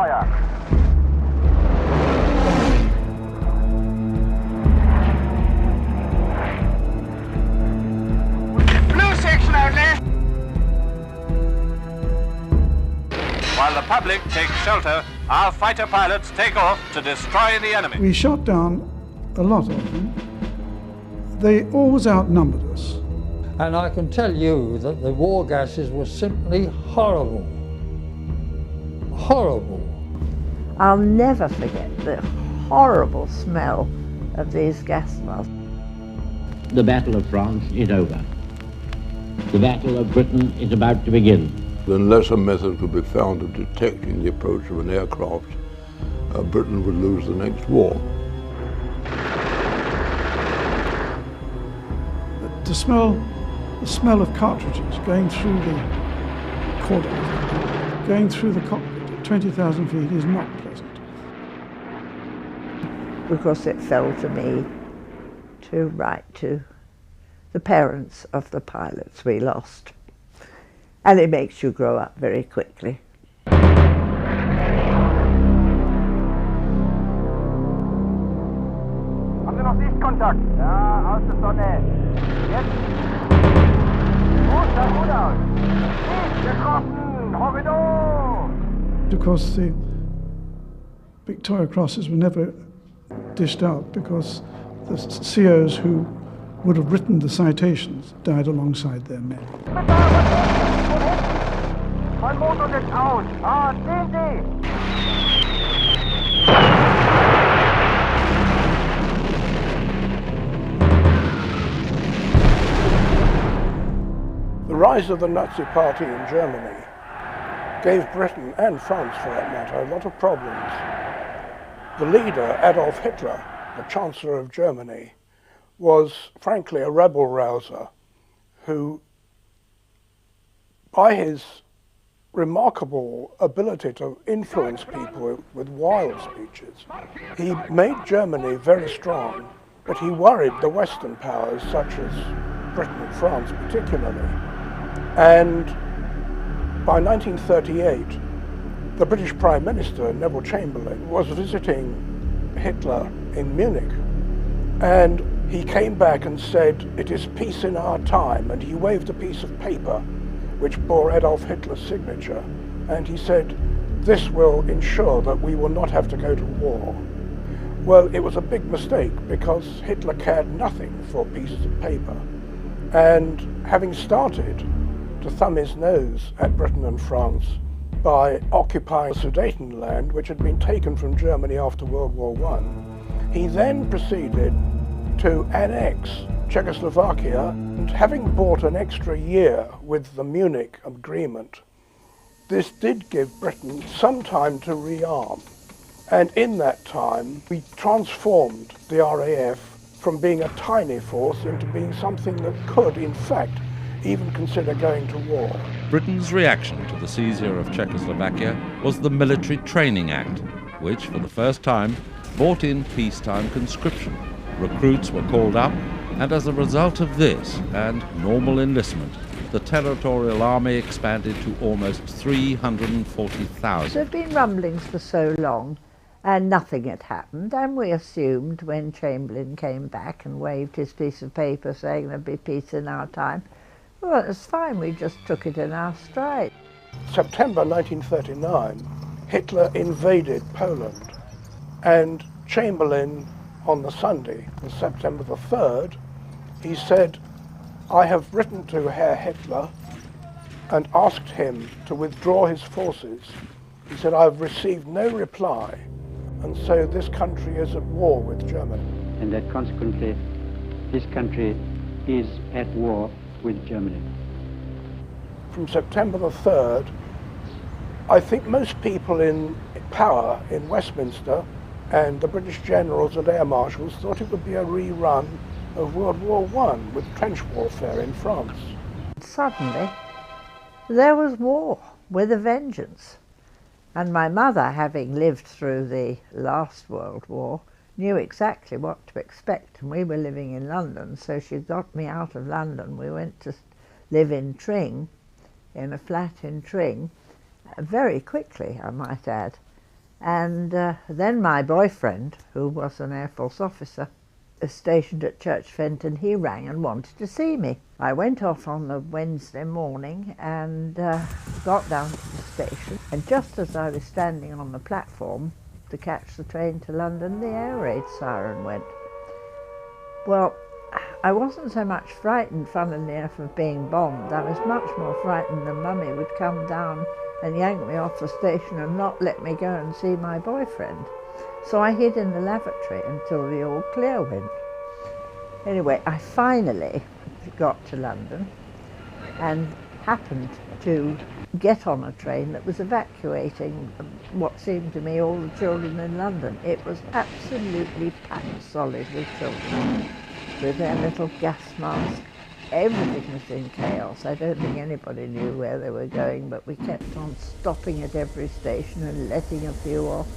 fire. Blue section only. While the public takes shelter, our fighter pilots take off to destroy the enemy. We shot down a lot of them. They always outnumbered us. And I can tell you that the war gases were simply horrible. Horrible. I'll never forget the horrible smell of these gas masks. The Battle of France is over. The Battle of Britain is about to begin. Unless a method could be found of detecting the approach of an aircraft, Britain would lose the next war. The smell of cartridges going through the cordon, going through the cockpit at 20,000 feet is not pleasant. Because it fell to me to write to the parents of the pilots we lost. And it makes you grow up very quickly. Haben Sie noch Sichtkontakt? Ja, aus der Sonne. Jetzt. Gut, sah gut aus. Sicht, getroffen, Horrido! Because the Victoria Crosses were never dished out because the COs who would have written the citations died alongside their men. Mein Motor geht aus. Ah, sehen Sie! The rise of the Nazi Party in Germany gave Britain, and France for that matter, a lot of problems. The leader, Adolf Hitler, the Chancellor of Germany, was frankly a rebel-rouser who, by his remarkable ability to influence people with wild speeches, he made Germany very strong, but he worried the Western powers, such as Britain and France particularly. And by 1938, the British Prime Minister, Neville Chamberlain, was visiting Hitler in Munich, and he came back and said, "It is peace in our time," and he waved a piece of paper which bore Adolf Hitler's signature, and he said, "This will ensure that we will not have to go to war." Well, it was a big mistake because Hitler cared nothing for pieces of paper, and having started to thumb his nose at Britain and France by occupying Sudetenland, which had been taken from Germany after World War I, he then proceeded to annex Czechoslovakia, and having bought an extra year with the Munich Agreement, this did give Britain some time to rearm. And in that time, we transformed the RAF from being a tiny force into being something that could, in fact, even consider going to war. Britain's reaction to the seizure of Czechoslovakia was the Military Training Act, which, for the first time, brought in peacetime conscription. Recruits were called up, and as a result of this and normal enlistment, the Territorial Army expanded to almost 340,000. There had been rumblings for so long, and nothing had happened, and we assumed when Chamberlain came back and waved his piece of paper saying there'd be peace in our time, well, it's fine, we just took it in our stride. September 1939, Hitler invaded Poland, and Chamberlain, on the Sunday, the September the 3rd, he said, "I have written to Herr Hitler and asked him to withdraw his forces." He said, "I've received no reply, and so this country is at war with Germany." And that consequently, this country is at war with Germany. From September the 3rd, I think most people in power in Westminster and the British generals and air marshals thought it would be a rerun of World War I with trench warfare in France. Suddenly, there was war with a vengeance. And my mother, having lived through the last World War, knew exactly what to expect. And we were living in London, so she got me out of London. We went to live in Tring, in a flat in Tring, very quickly, I might add. And then my boyfriend, who was an Air Force officer, stationed at Church Fenton, he rang and wanted to see me. I went off on the Wednesday morning and got down to the station, and just as I was standing on the platform to catch the train to London, the air raid siren went. Well, I wasn't so much frightened, funnily enough, of being bombed. I was much more frightened that Mummy would come down and yank me off the station and not let me go and see my boyfriend. So I hid in the lavatory until the all clear went. Anyway, I finally got to London and happened to get on a train that was evacuating what seemed to me all the children in London. It was absolutely packed solid with children, with their little gas masks. Everything was in chaos. I don't think anybody knew where they were going, but we kept on stopping at every station and letting a few off.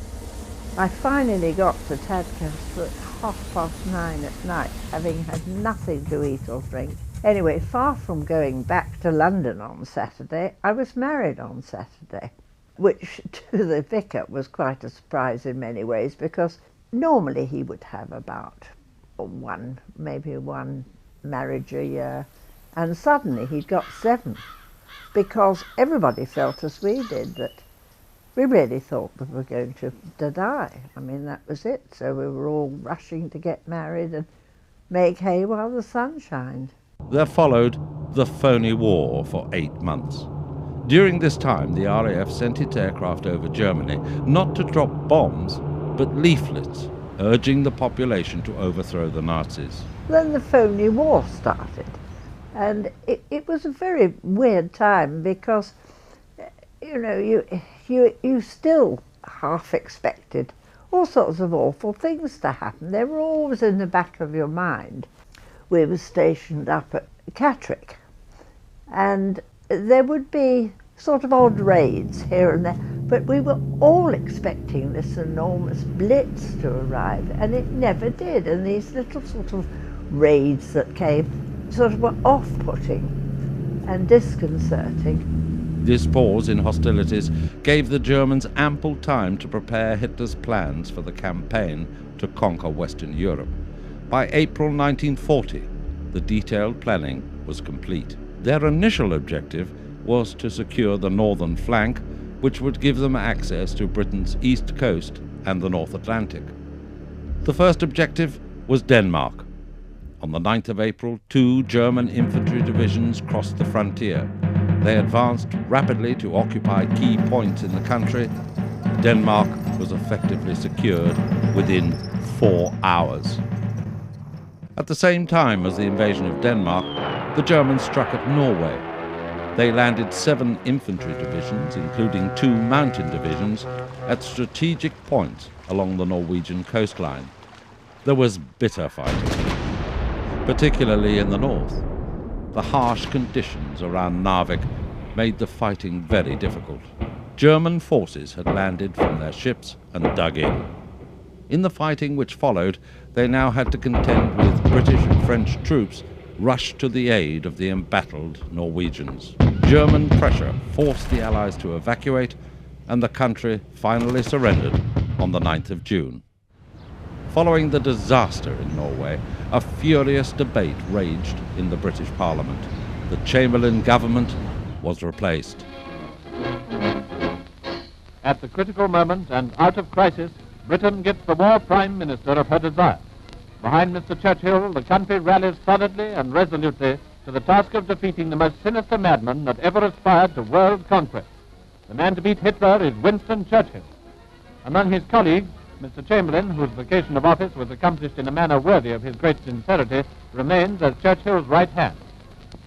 I finally got to Tadcaster at 9:30 at night, having had nothing to eat or drink. Anyway, far from going back to London on Saturday, I was married on Saturday, which to the vicar was quite a surprise in many ways, because normally he would have about maybe one marriage a year, and suddenly he'd got 7, because everybody felt as we did, that we really thought that we were going to die. I mean, that was it. So we were all rushing to get married and make hay while the sun shined. There followed the phony war for 8 months. During this time, the RAF sent its aircraft over Germany not to drop bombs, but leaflets urging the population to overthrow the Nazis. Then the phony war started, and it was a very weird time, because you know, you still half expected all sorts of awful things to happen. They were always in the back of your mind. We were stationed up at Catterick, and there would be sort of odd raids here and there, but we were all expecting this enormous Blitz to arrive, and it never did. And these little sort of raids that came sort of were off-putting and disconcerting. This pause in hostilities gave the Germans ample time to prepare Hitler's plans for the campaign to conquer Western Europe. By April 1940, the detailed planning was complete. Their initial objective was to secure the northern flank, which would give them access to Britain's east coast and the North Atlantic. The first objective was Denmark. On the 9th of April, 2 German infantry divisions crossed the frontier. They advanced rapidly to occupy key points in the country. Denmark was effectively secured within 4 hours. At the same time as the invasion of Denmark, the Germans struck at Norway. They landed 7 infantry divisions, including 2 mountain divisions, at strategic points along the Norwegian coastline. There was bitter fighting, particularly in the north. The harsh conditions around Narvik made the fighting very difficult. German forces had landed from their ships and dug in. In the fighting which followed, they now had to contend with British and French troops rushed to the aid of the embattled Norwegians. German pressure forced the Allies to evacuate, and the country finally surrendered on the 9th of June. Following the disaster in Norway, a furious debate raged in the British Parliament. The Chamberlain government was replaced. At the critical moment and out of crisis, Britain gets the war prime minister of her desire. Behind Mr. Churchill, the country rallies solidly and resolutely to the task of defeating the most sinister madman that ever aspired to world conquest. The man to beat Hitler is Winston Churchill. Among his colleagues, Mr. Chamberlain, whose vacation of office was accomplished in a manner worthy of his great sincerity, remains as Churchill's right hand.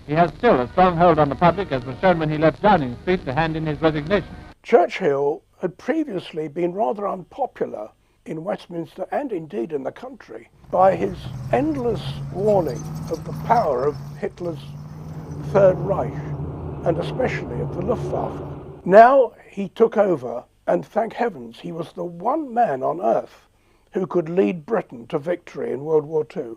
He has still a strong hold on the public, as was shown when he left Downing Street to hand in his resignation. Churchill had previously been rather unpopular in Westminster and indeed in the country by his endless warning of the power of Hitler's Third Reich, and especially of the Luftwaffe. Now he took over, and thank heavens he was the one man on earth who could lead Britain to victory in World War II.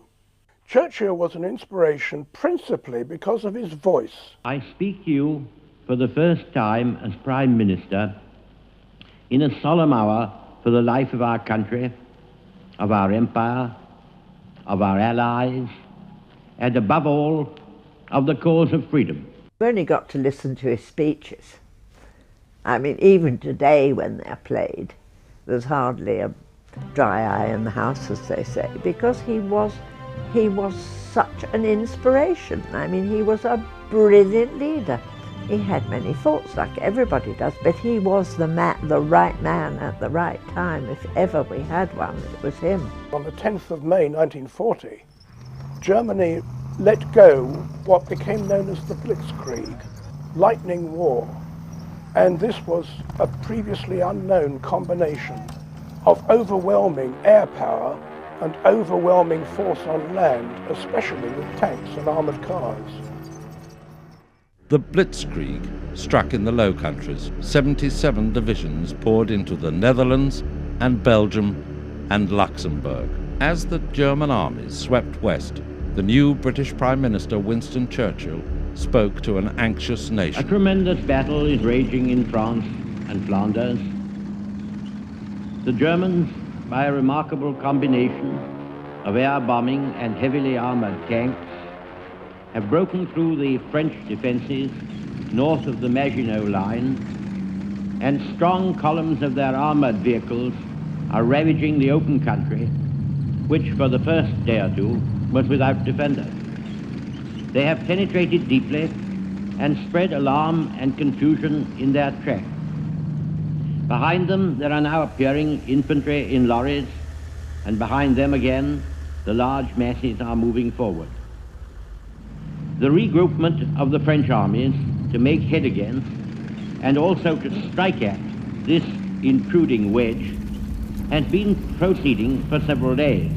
Churchill was an inspiration principally because of his voice. I speak to you for the first time as Prime Minister in a solemn hour for the life of our country, of our empire, of our allies, and above all, of the cause of freedom. I've only got to listen to his speeches. I mean, even today when they're played, there's hardly a dry eye in the house, as they say, because he was such an inspiration. I mean, he was a brilliant leader. He had many faults, like everybody does, but he was the right man at the right time. If ever we had one, it was him. On the 10th of May 1940, Germany let go what became known as the Blitzkrieg, lightning war. And this was a previously unknown combination of overwhelming air power and overwhelming force on land, especially with tanks and armoured cars. The Blitzkrieg struck in the Low Countries. 77 divisions poured into the Netherlands and Belgium and Luxembourg. As the German armies swept west, the new British Prime Minister Winston Churchill spoke to an anxious nation. A tremendous battle is raging in France and Flanders. The Germans, by a remarkable combination of air bombing and heavily armored tanks, have broken through the French defenses north of the Maginot Line, and strong columns of their armored vehicles are ravaging the open country, which for the first day or two was without defenders. They have penetrated deeply and spread alarm and confusion in their track. Behind them there are now appearing infantry in lorries, and behind them again the large masses are moving forward. The regroupment of the French armies to make head against and also to strike at this intruding wedge has been proceeding for several days,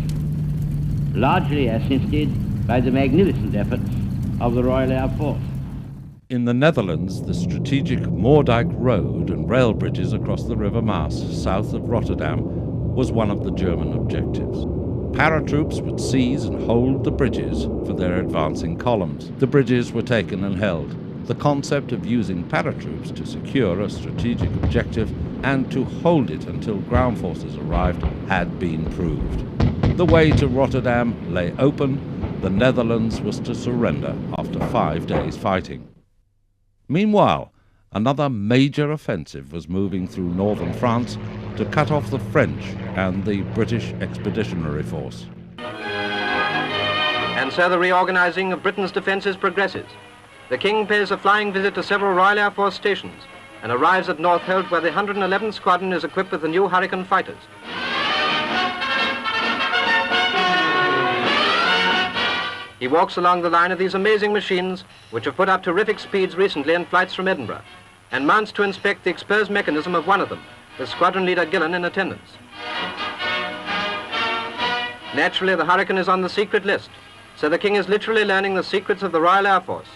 largely assisted by the magnificent efforts of the Royal Air Force. In the Netherlands, the strategic Moerdijk Road and rail bridges across the River Maas, south of Rotterdam, was one of the German objectives. Paratroops would seize and hold the bridges for their advancing columns. The bridges were taken and held. The concept of using paratroops to secure a strategic objective and to hold it until ground forces arrived had been proved. The way to Rotterdam lay open. The Netherlands was to surrender after 5 days fighting. Meanwhile, another major offensive was moving through northern France to cut off the French and the British Expeditionary Force. And so the reorganizing of Britain's defences progresses. The King pays a flying visit to several Royal Air Force stations and arrives at Northolt, where the 111th Squadron is equipped with the new Hurricane fighters. He walks along the line of these amazing machines, which have put up terrific speeds recently in flights from Edinburgh, and mounts to inspect the exposed mechanism of one of them, with Squadron Leader Gillen in attendance. Naturally, the Hurricane is on the secret list, so the King is literally learning the secrets of the Royal Air Force.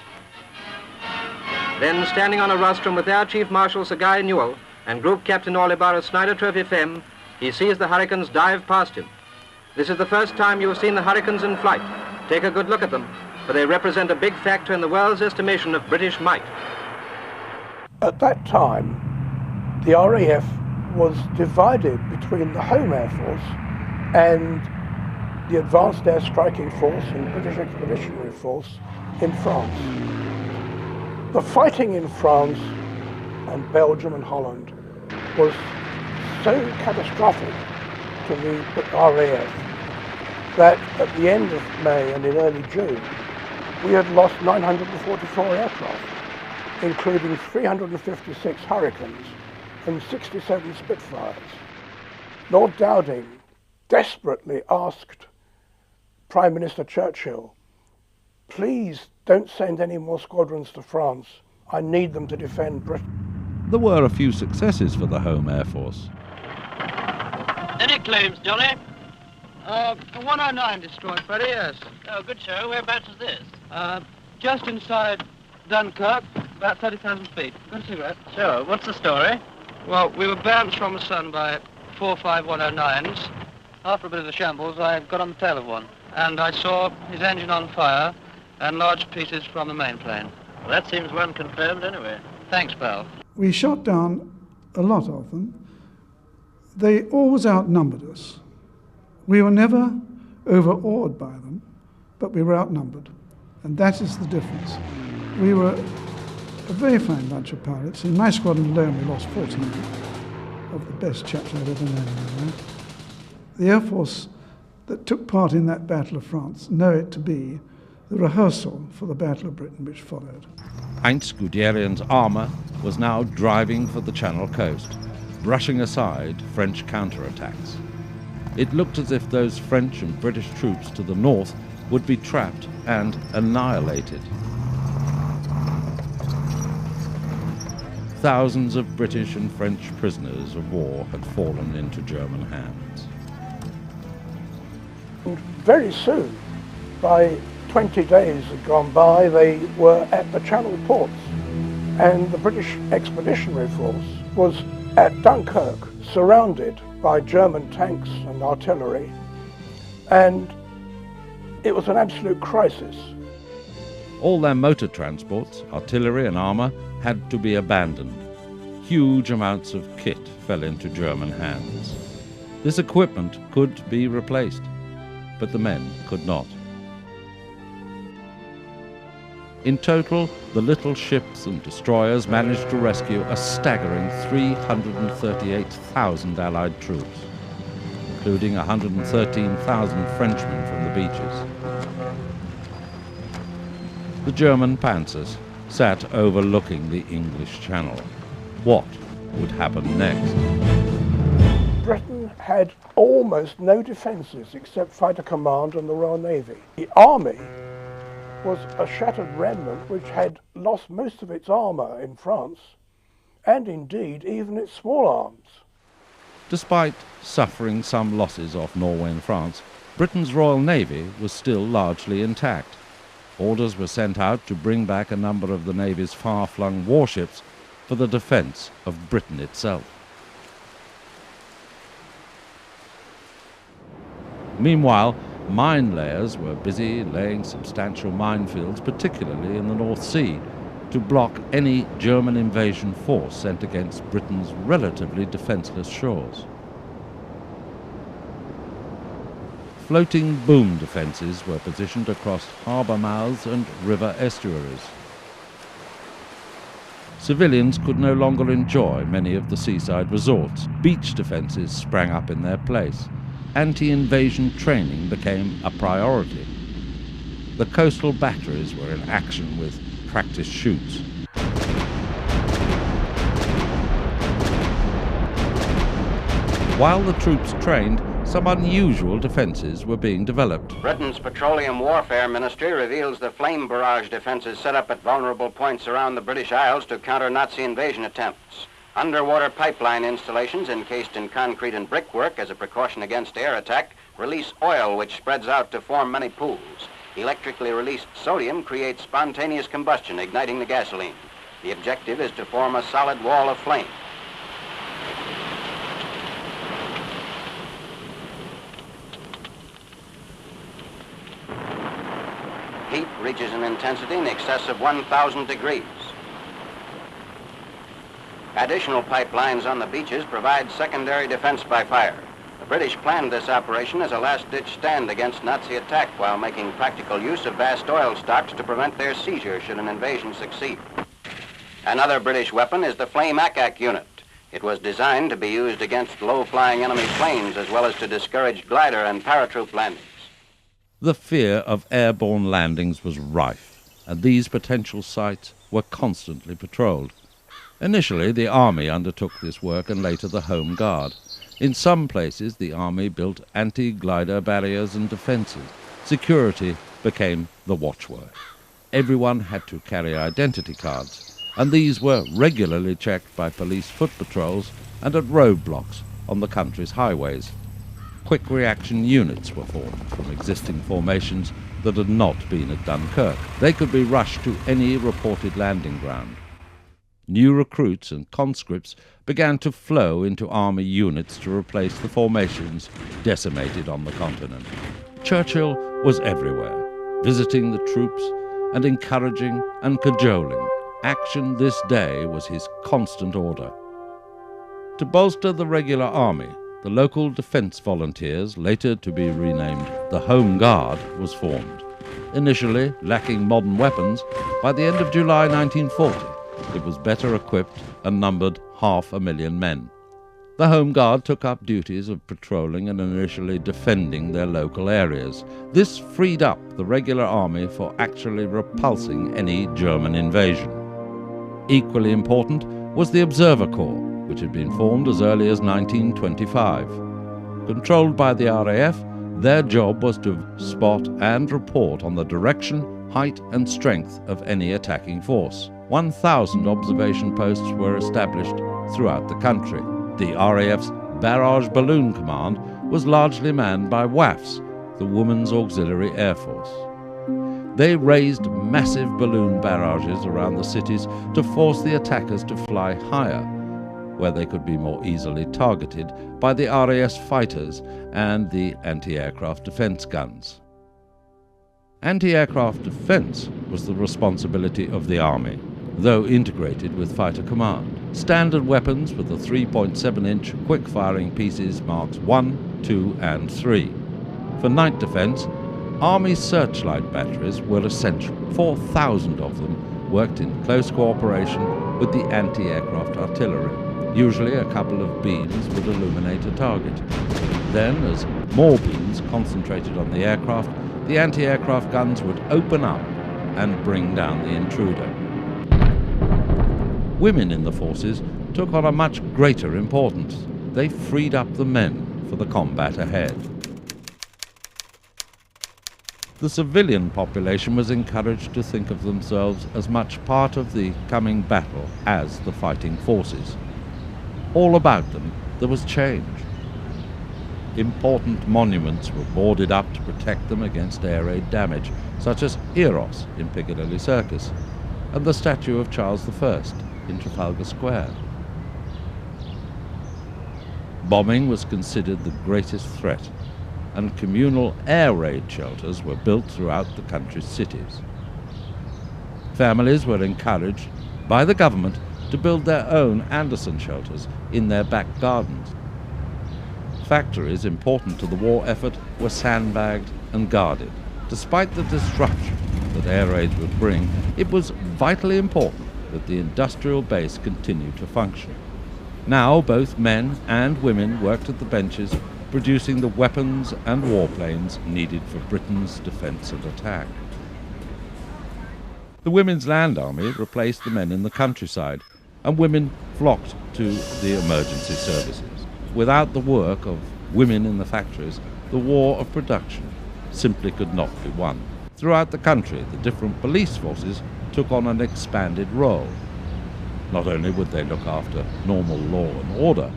Then, standing on a rostrum with Air Chief Marshal Sir Guy Newell and Group Captain Orlibar of Snyder Trophy Femme, he sees the Hurricanes dive past him. This is the first time you have seen the Hurricanes in flight. Take a good look at them, for they represent a big factor in the world's estimation of British might. At that time, the RAF was divided between the Home Air Force and the Advanced Air Striking Force and British Expeditionary Force in France. The fighting in France and Belgium and Holland was so catastrophic to the RAF that at the end of May and in early June, we had lost 944 aircraft, including 356 Hurricanes and 67 Spitfires. Lord Dowding desperately asked Prime Minister Churchill, please don't send any more squadrons to France. I need them to defend Britain. There were a few successes for the Home Air Force. Any claims, Johnny? 109 destroyed, Freddie, yes. Oh, good show. Whereabouts is this? Just inside Dunkirk, about 30,000 feet. Got a cigarette? Sure. What's the story? Well, we were bounced from the sun by 4 5109s. After a bit of a shambles, I got on the tail of one, and I saw his engine on fire and large pieces from the main plane. Well, that seems one confirmed anyway. Thanks, pal. We shot down a lot of them. They always outnumbered us. We were never overawed by them, but we were outnumbered. And that is the difference. We were a very fine bunch of pilots. In my squadron alone, we lost 14 of the best chaps I've ever known. The Air Force that took part in that Battle of France know it to be the rehearsal for the Battle of Britain which followed. Heinz Guderian's armour was now driving for the Channel coast, brushing aside French counterattacks. It looked as if those French and British troops to the north would be trapped and annihilated. Thousands of British and French prisoners of war had fallen into German hands. Very soon, by 20 days had gone by, they were at the Channel ports, and the British Expeditionary Force was at Dunkirk, surrounded by German tanks and artillery, and it was an absolute crisis. All their motor transports, artillery and armour had to be abandoned. Huge amounts of kit fell into German hands. This equipment could be replaced, but the men could not. In total, the little ships and destroyers managed to rescue a staggering 338,000 Allied troops, including 113,000 Frenchmen from the beaches. The German panzers sat overlooking the English Channel. What would happen next? Britain had almost no defences except Fighter Command and the Royal Navy. The Army was a shattered remnant which had lost most of its armour in France, and indeed even its small arms. Despite suffering some losses off Norway and France, Britain's Royal Navy was still largely intact. Orders were sent out to bring back a number of the Navy's far-flung warships for the defence of Britain itself. Meanwhile, mine layers were busy laying substantial minefields, particularly in the North Sea, to block any German invasion force sent against Britain's relatively defenceless shores. Floating boom defences were positioned across harbour mouths and river estuaries. Civilians could no longer enjoy many of the seaside resorts. Beach defences sprang up in their place. Anti-invasion training became a priority. The coastal batteries were in action with practice shoots. While the troops trained, some unusual defences were being developed. Britain's Petroleum Warfare Ministry reveals the flame barrage defences set up at vulnerable points around the British Isles to counter Nazi invasion attempts. Underwater pipeline installations encased in concrete and brickwork as a precaution against air attack release oil which spreads out to form many pools. Electrically released sodium creates spontaneous combustion, igniting the gasoline. The objective is to form a solid wall of flame. Heat reaches an intensity in excess of 1,000 degrees. Additional pipelines on the beaches provide secondary defense by fire. The British planned this operation as a last-ditch stand against Nazi attack while making practical use of vast oil stocks to prevent their seizure should an invasion succeed. Another British weapon is the Flame Ack unit. It was designed to be used against low-flying enemy planes as well as to discourage glider and paratroop landings. The fear of airborne landings was rife, and these potential sites were constantly patrolled. Initially, the Army undertook this work and later the Home Guard. In some places, the Army built anti-glider barriers and defences. Security became the watchword. Everyone had to carry identity cards, and these were regularly checked by police foot patrols and at roadblocks on the country's highways. Quick reaction units were formed from existing formations that had not been at Dunkirk. They could be rushed to any reported landing ground. New recruits and conscripts began to flow into army units to replace the formations decimated on the continent. Churchill was everywhere, visiting the troops and encouraging and cajoling. Action this day was his constant order. To bolster the regular army, the local defence volunteers, later to be renamed the Home Guard, was formed. Initially lacking modern weapons, by the end of July 1940, it was better equipped and numbered 500,000 men. The Home Guard took up duties of patrolling and initially defending their local areas. This freed up the regular army for actually repulsing any German invasion. Equally important was the Observer Corps, which had been formed as early as 1925. Controlled by the RAF, their job was to spot and report on the direction, height and strength of any attacking force. 1,000 observation posts were established throughout the country. The RAF's Barrage Balloon Command was largely manned by WAFs, the Women's Auxiliary Air Force. They raised massive balloon barrages around the cities to force the attackers to fly higher, where they could be more easily targeted by the RAF fighters and the anti-aircraft defense guns. Anti-aircraft defense was the responsibility of the Army, though integrated with fighter command. Standard weapons were the 3.7-inch quick-firing pieces Marks 1, 2 and 3. For night defense, Army searchlight batteries were essential. 4,000 of them worked in close cooperation with the anti-aircraft artillery. Usually a couple of beams would illuminate a target. Then, as more beams concentrated on the aircraft, the anti-aircraft guns would open up and bring down the intruder. Women in the forces took on a much greater importance. They freed up the men for the combat ahead. The civilian population was encouraged to think of themselves as much part of the coming battle as the fighting forces. All about them there was change. Important monuments were boarded up to protect them against air raid damage, such as Eros in Piccadilly Circus and the statue of Charles I in Trafalgar Square. Bombing was considered the greatest threat, and communal air raid shelters were built throughout the country's cities. Families were encouraged by the government to build their own Anderson shelters in their back gardens. Factories important to the war effort were sandbagged and guarded. Despite the disruption that air raids would bring, it was vitally important that the industrial base continued to function. Now both men and women worked at the benches, producing the weapons and warplanes needed for Britain's defence and attack. The Women's Land Army replaced the men in the countryside, and women flocked to the emergency services. Without the work of women in the factories, the war of production simply could not be won. Throughout the country, the different police forces took on an expanded role. Not only would they look after normal law and order,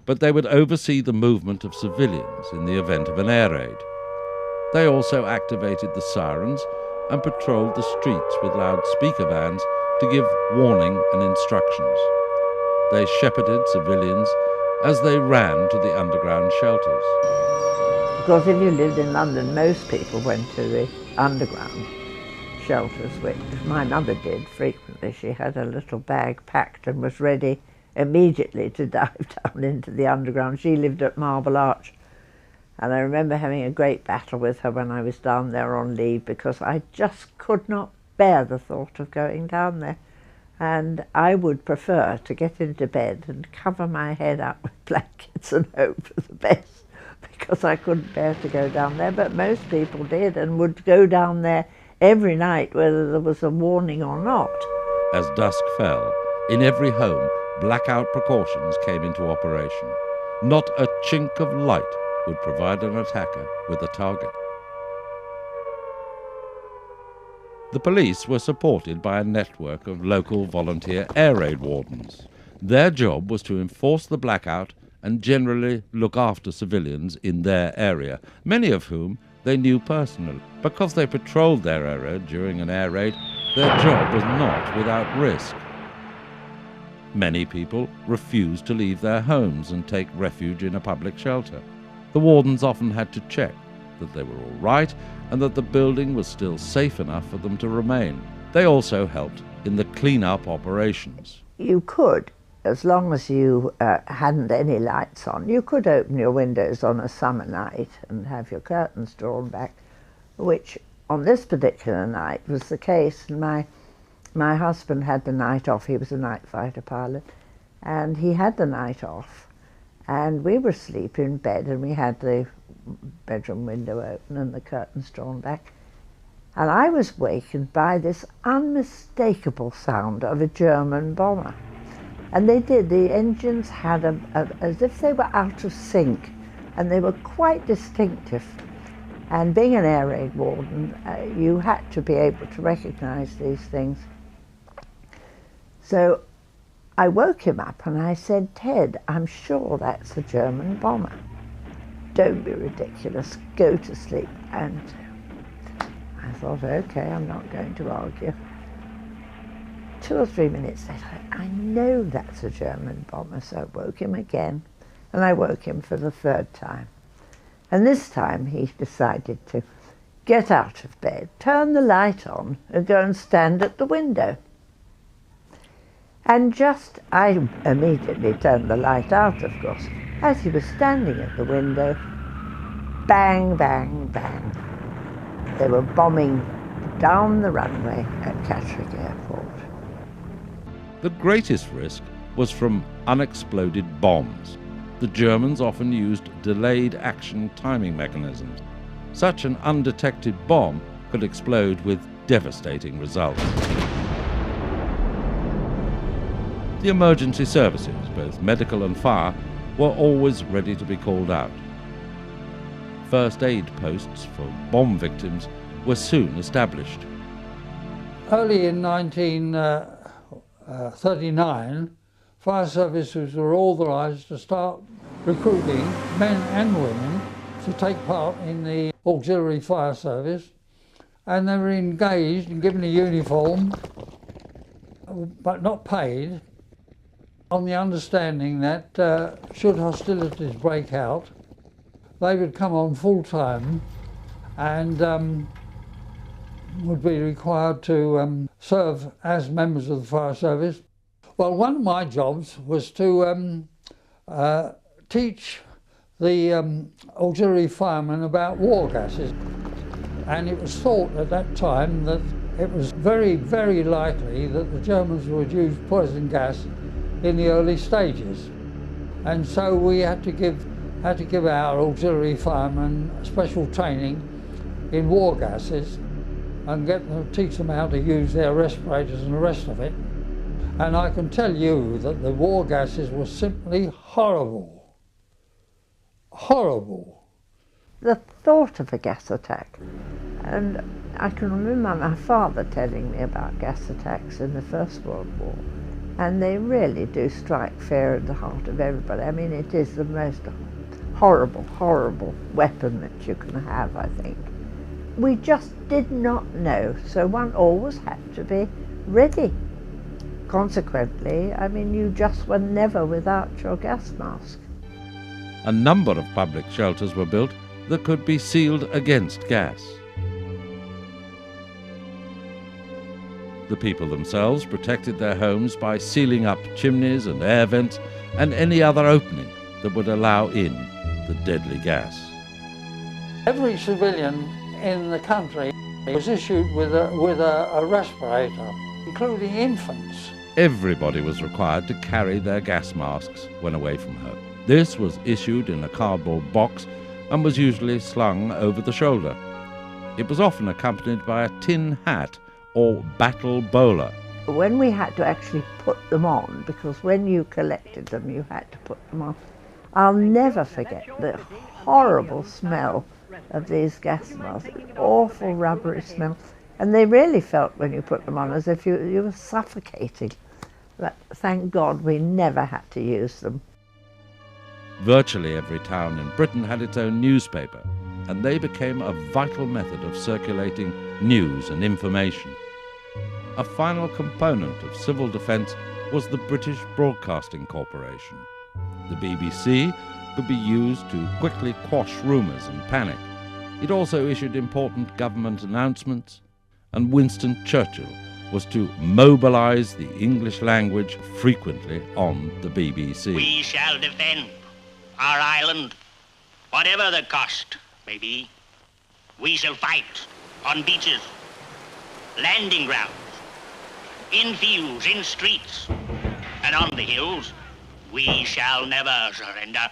but they would oversee the movement of civilians in the event of an air raid. They also activated the sirens and patrolled the streets with loudspeaker vans to give warning and instructions. They shepherded civilians as they ran to the underground shelters. Because if you lived in London, most people went to the underground shelters, which my mother did frequently. She had a little bag packed and was ready immediately to dive down into the underground. She lived at Marble Arch, and I remember having a great battle with her when I was down there on leave, because I just could not bear the thought of going down there. And I would prefer to get into bed and cover my head up with blankets and hope for the best, because I couldn't bear to go down there. But most people did, and would go down there every night, whether there was a warning or not. As dusk fell, in every home, blackout precautions came into operation. Not a chink of light would provide an attacker with a target. The police were supported by a network of local volunteer air raid wardens. Their job was to enforce the blackout and generally look after civilians in their area, many of whom they knew personally. Because they patrolled their area during an air raid, their job was not without risk. Many people refused to leave their homes and take refuge in a public shelter. The wardens often had to check that they were all right and that the building was still safe enough for them to remain. They also helped in the clean-up operations. You could as long as you hadn't any lights on, you could open your windows on a summer night and have your curtains drawn back, which on this particular night was the case. And my husband had the night off. He was a night fighter pilot, and he had the night off. And we were asleep in bed, and we had the bedroom window open and the curtains drawn back. And I was wakened by this unmistakable sound of a German bomber. And they did. The engines had as if they were out of sync, and they were quite distinctive. And being an air raid warden, you had to be able to recognize these things. So I woke him up and I said, "Ted, I'm sure that's a German bomber. Don't be ridiculous, go to sleep." And I thought, okay, I'm not going to argue. 2 or 3 minutes later, I know that's a German bomber, so I woke him again, and I woke him for the 3rd time. And this time he decided to get out of bed, turn the light on, and go and stand at the window. And I immediately turned the light out, of course. As he was standing at the window, bang, bang, bang. They were bombing down the runway at Catterick Airport. The greatest risk was from unexploded bombs. The Germans often used delayed action timing mechanisms. Such an undetected bomb could explode with devastating results. The emergency services, both medical and fire, were always ready to be called out. First aid posts for bomb victims were soon established. Early in 1939, fire services were authorised to start recruiting men and women to take part in the auxiliary fire service, and they were engaged and given a uniform, but not paid, on the understanding that should hostilities break out, they would come on full-time and would be required to serve as members of the fire service. Well, one of my jobs was to teach the auxiliary firemen about war gases. And it was thought at that time that it was very, very likely that the Germans would use poison gas in the early stages. And so we had to give our auxiliary firemen special training in war gases and teach them how to use their respirators and the rest of it. And I can tell you that the war gases were simply horrible. Horrible. The thought of a gas attack, and I can remember my father telling me about gas attacks in the First World War, and they really do strike fear in the heart of everybody. I mean, it is the most horrible, horrible weapon that you can have, I think. We just did not know, so one always had to be ready. Consequently, I mean, you just were never without your gas mask. A number of public shelters were built that could be sealed against gas. The people themselves protected their homes by sealing up chimneys and air vents and any other opening that would allow in the deadly gas. Every civilian in the country was issued with a respirator, including infants. Everybody was required to carry their gas masks when away from home. This was issued in a cardboard box and was usually slung over the shoulder. It was often accompanied by a tin hat or battle bowler. When we had to actually put them on, because when you collected them you had to put them on, I'll never forget the horrible smell of these gas masks, awful rubbery smell. And they really felt when you put them on as if you were suffocating. But thank God we never had to use them. Virtually every town in Britain had its own newspaper, and they became a vital method of circulating news and information. A final component of civil defence was the British Broadcasting Corporation. The BBC could be used to quickly quash rumours and panic. It also issued important government announcements, and Winston Churchill was to mobilise the English language frequently on the BBC. We shall defend our island, whatever the cost may be. We shall fight on beaches, landing grounds, in fields, in streets, and on the hills. We shall never surrender.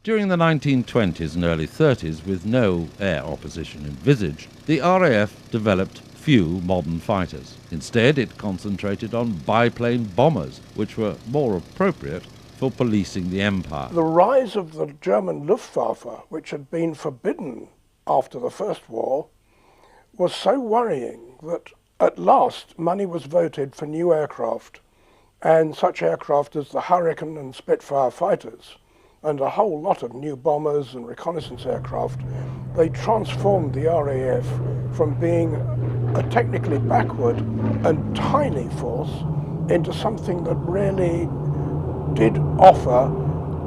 During the 1920s and early 30s, with no air opposition envisaged, the RAF developed few modern fighters. Instead, it concentrated on biplane bombers, which were more appropriate for policing the empire. The rise of the German Luftwaffe, which had been forbidden after the First War, was so worrying that at last money was voted for new aircraft, and such aircraft as the Hurricane and Spitfire fighters, and a whole lot of new bombers and reconnaissance aircraft. They transformed the RAF from being a technically backward and tiny force into something that really did offer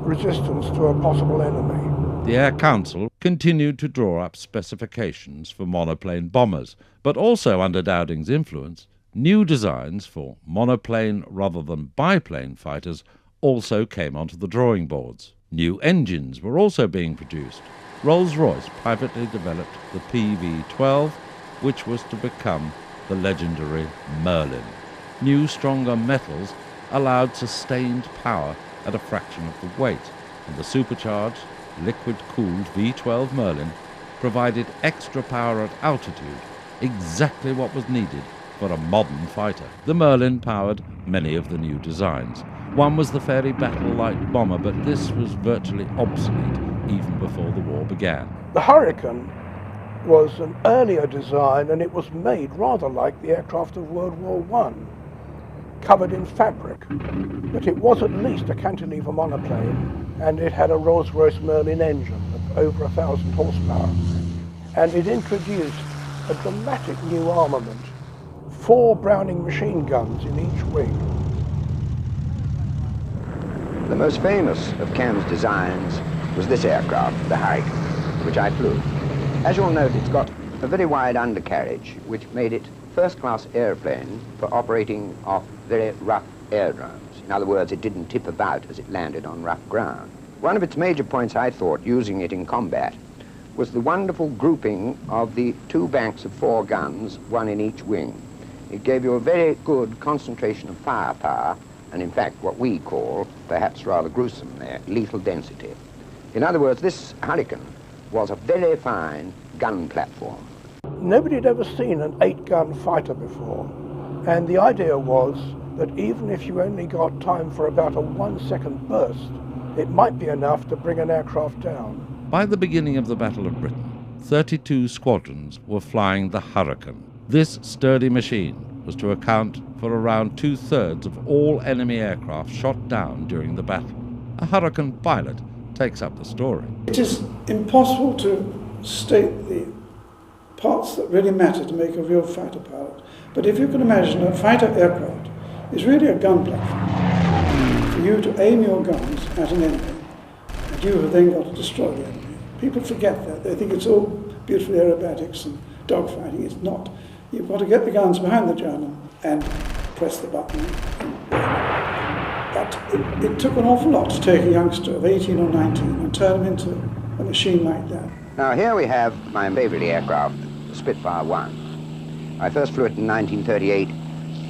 resistance to a possible enemy. The Air Council continued to draw up specifications for monoplane bombers, but also under Dowding's influence, new designs for monoplane rather than biplane fighters also came onto the drawing boards. New engines were also being produced. Rolls-Royce privately developed the PV-12, which was to become the legendary Merlin. New, stronger metals allowed sustained power at a fraction of the weight, and the supercharged, liquid-cooled V-12 Merlin provided extra power at altitude, exactly what was needed for a modern fighter. The Merlin powered many of the new designs. One was the Fairey Battle Light Bomber, but this was virtually obsolete even before the war began. The Hurricane was an earlier design, and it was made rather like the aircraft of World War I, covered in fabric. But it was at least a cantilever monoplane, and it had a Rolls-Royce Merlin engine of over 1,000 horsepower. And it introduced a dramatic new armament, 4 Browning machine guns in each wing. The most famous of Cam's designs was this aircraft, the Hurricane, which I flew. As you'll note, it's got a very wide undercarriage, which made it first-class airplane for operating off very rough aerodromes. In other words, it didn't tip about as it landed on rough ground. One of its major points, I thought, using it in combat, was the wonderful grouping of the 2 banks of 4 guns, 1 in each wing. It gave you a very good concentration of firepower, and in fact what we call, perhaps rather gruesome there, lethal density. In other words, this Hurricane was a very fine gun platform. Nobody had ever seen an 8-gun fighter before, and the idea was that even if you only got time for about a 1-second burst, it might be enough to bring an aircraft down. By the beginning of the Battle of Britain, 32 squadrons were flying the Hurricane. This sturdy machine was to account for around 2/3 of all enemy aircraft shot down during the battle. A Hurricane pilot takes up the story. It is impossible to state the parts that really matter to make a real fighter pilot. But if you can imagine, a fighter aircraft is really a gun platform for you to aim your guns at an enemy, and you have then got to destroy the enemy. People forget that. They think it's all beautiful aerobatics and dogfighting. It's not. You've got to get the guns behind the German and press the button. But it took an awful lot to take a youngster of 18 or 19 and turn him into a machine like that. Now here we have my favourite aircraft, the Spitfire 1. I first flew it in 1938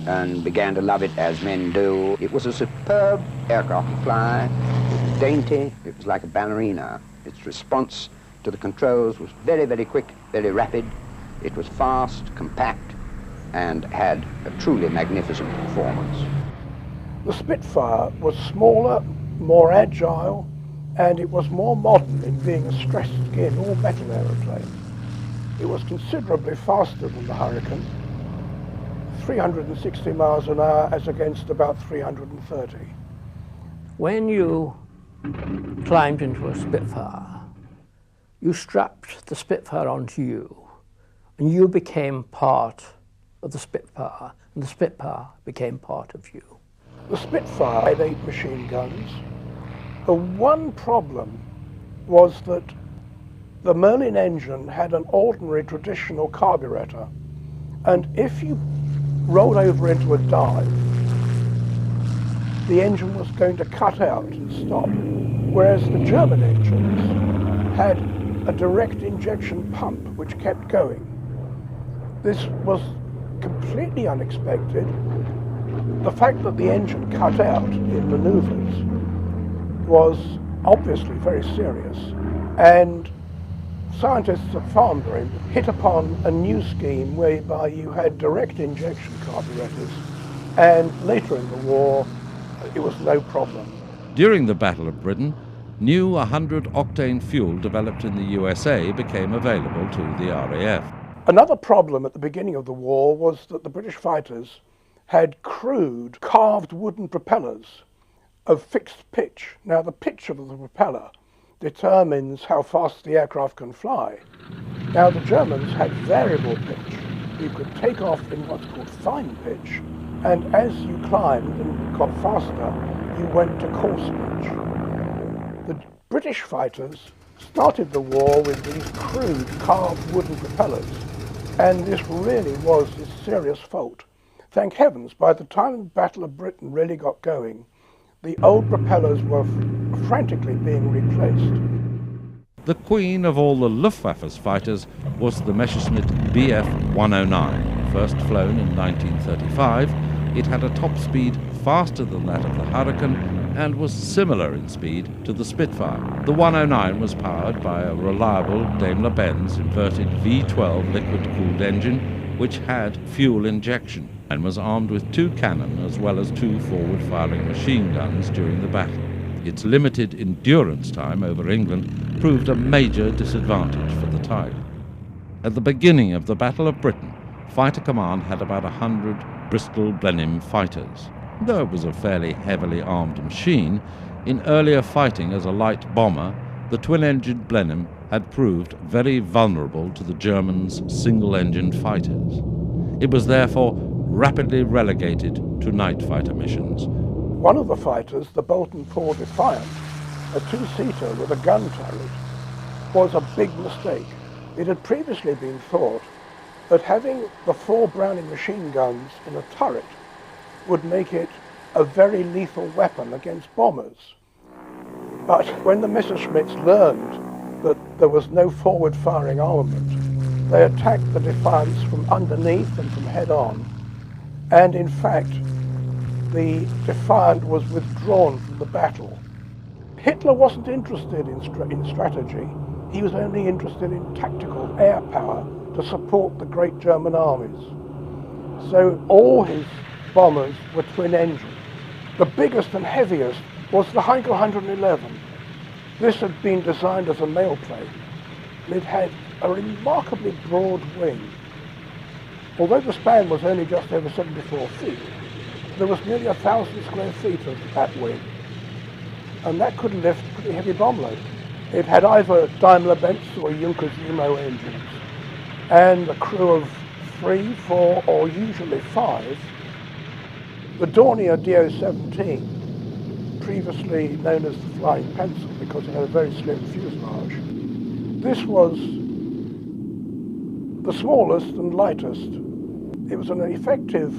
and began to love it as men do. It was a superb aircraft to fly. It was dainty. It was like a ballerina. Its response to the controls was very, very quick, very rapid. It was fast, compact, and had a truly magnificent performance. The Spitfire was smaller, more agile, and it was more modern in being a stressed-skin, all-metal aeroplane. It was considerably faster than the Hurricane, 360 miles an hour as against about 330. When you climbed into a Spitfire, you strapped the Spitfire onto you, and you became part of the Spitfire, and the Spitfire became part of you. The Spitfire had 8 machine guns. The one problem was that the Merlin engine had an ordinary traditional carburetor, And if you rolled over into a dive, the engine was going to cut out and stop, whereas the German engines had a direct injection pump which kept going. This was completely unexpected. The fact that the engine cut out in manoeuvres was obviously very serious, and scientists at Farnborough hit upon a new scheme whereby you had direct injection carburetors, and later in the war it was no problem. During the Battle of Britain, new 100-octane fuel developed in the USA became available to the RAF. Another problem at the beginning of the war was that the British fighters had crude carved wooden propellers of fixed pitch. Now the pitch of the propeller determines how fast the aircraft can fly. Now the Germans had variable pitch. You could take off in what's called fine pitch, and as you climbed and got faster, you went to coarse pitch. The British fighters started the war with these crude carved wooden propellers, and this really was a serious fault. Thank heavens, by the time the Battle of Britain really got going, the old propellers were frantically being replaced. The queen of all the Luftwaffe's fighters was the Messerschmitt Bf 109. First flown in 1935, it had a top speed faster than that of the Hurricane and was similar in speed to the Spitfire. The 109 was powered by a reliable Daimler-Benz inverted V12 liquid-cooled engine which had fuel injection and was armed with 2 cannon as well as 2 forward-firing machine guns during the battle. Its limited endurance time over England proved a major disadvantage for the type. At the beginning of the Battle of Britain, Fighter Command had about 100 Bristol Blenheim fighters. Though it was a fairly heavily armed machine, in earlier fighting as a light bomber, the twin-engined Blenheim had proved very vulnerable to the Germans' single-engined fighters. It was therefore rapidly relegated to night fighter missions. One of the fighters, the Bolton 4 Defiant, a 2-seater with a gun turret, was a big mistake. It had previously been thought that having the 4 Browning machine guns in a turret would make it a very lethal weapon against bombers. But when the Messerschmitts learned that there was no forward-firing armament, they attacked the Defiants from underneath and from head-on, and in fact the Defiant was withdrawn from the battle. Hitler wasn't interested in strategy, he was only interested in tactical air power to support the great German armies. So all his bombers were twin-engine. The biggest and heaviest was the Heinkel 111. This had been designed as a mail plane. It had a remarkably broad wing. Although the span was only just over 74 feet, there was nearly 1,000 square feet of that wing, and that could lift pretty heavy bomb load. It had either Daimler-Benz or Junkers Umo engines, and a crew of 3, 4, or usually 5. The Dornier DO-17, previously known as the Flying Pencil because it had a very slim fuselage, this was the smallest and lightest. It was an effective,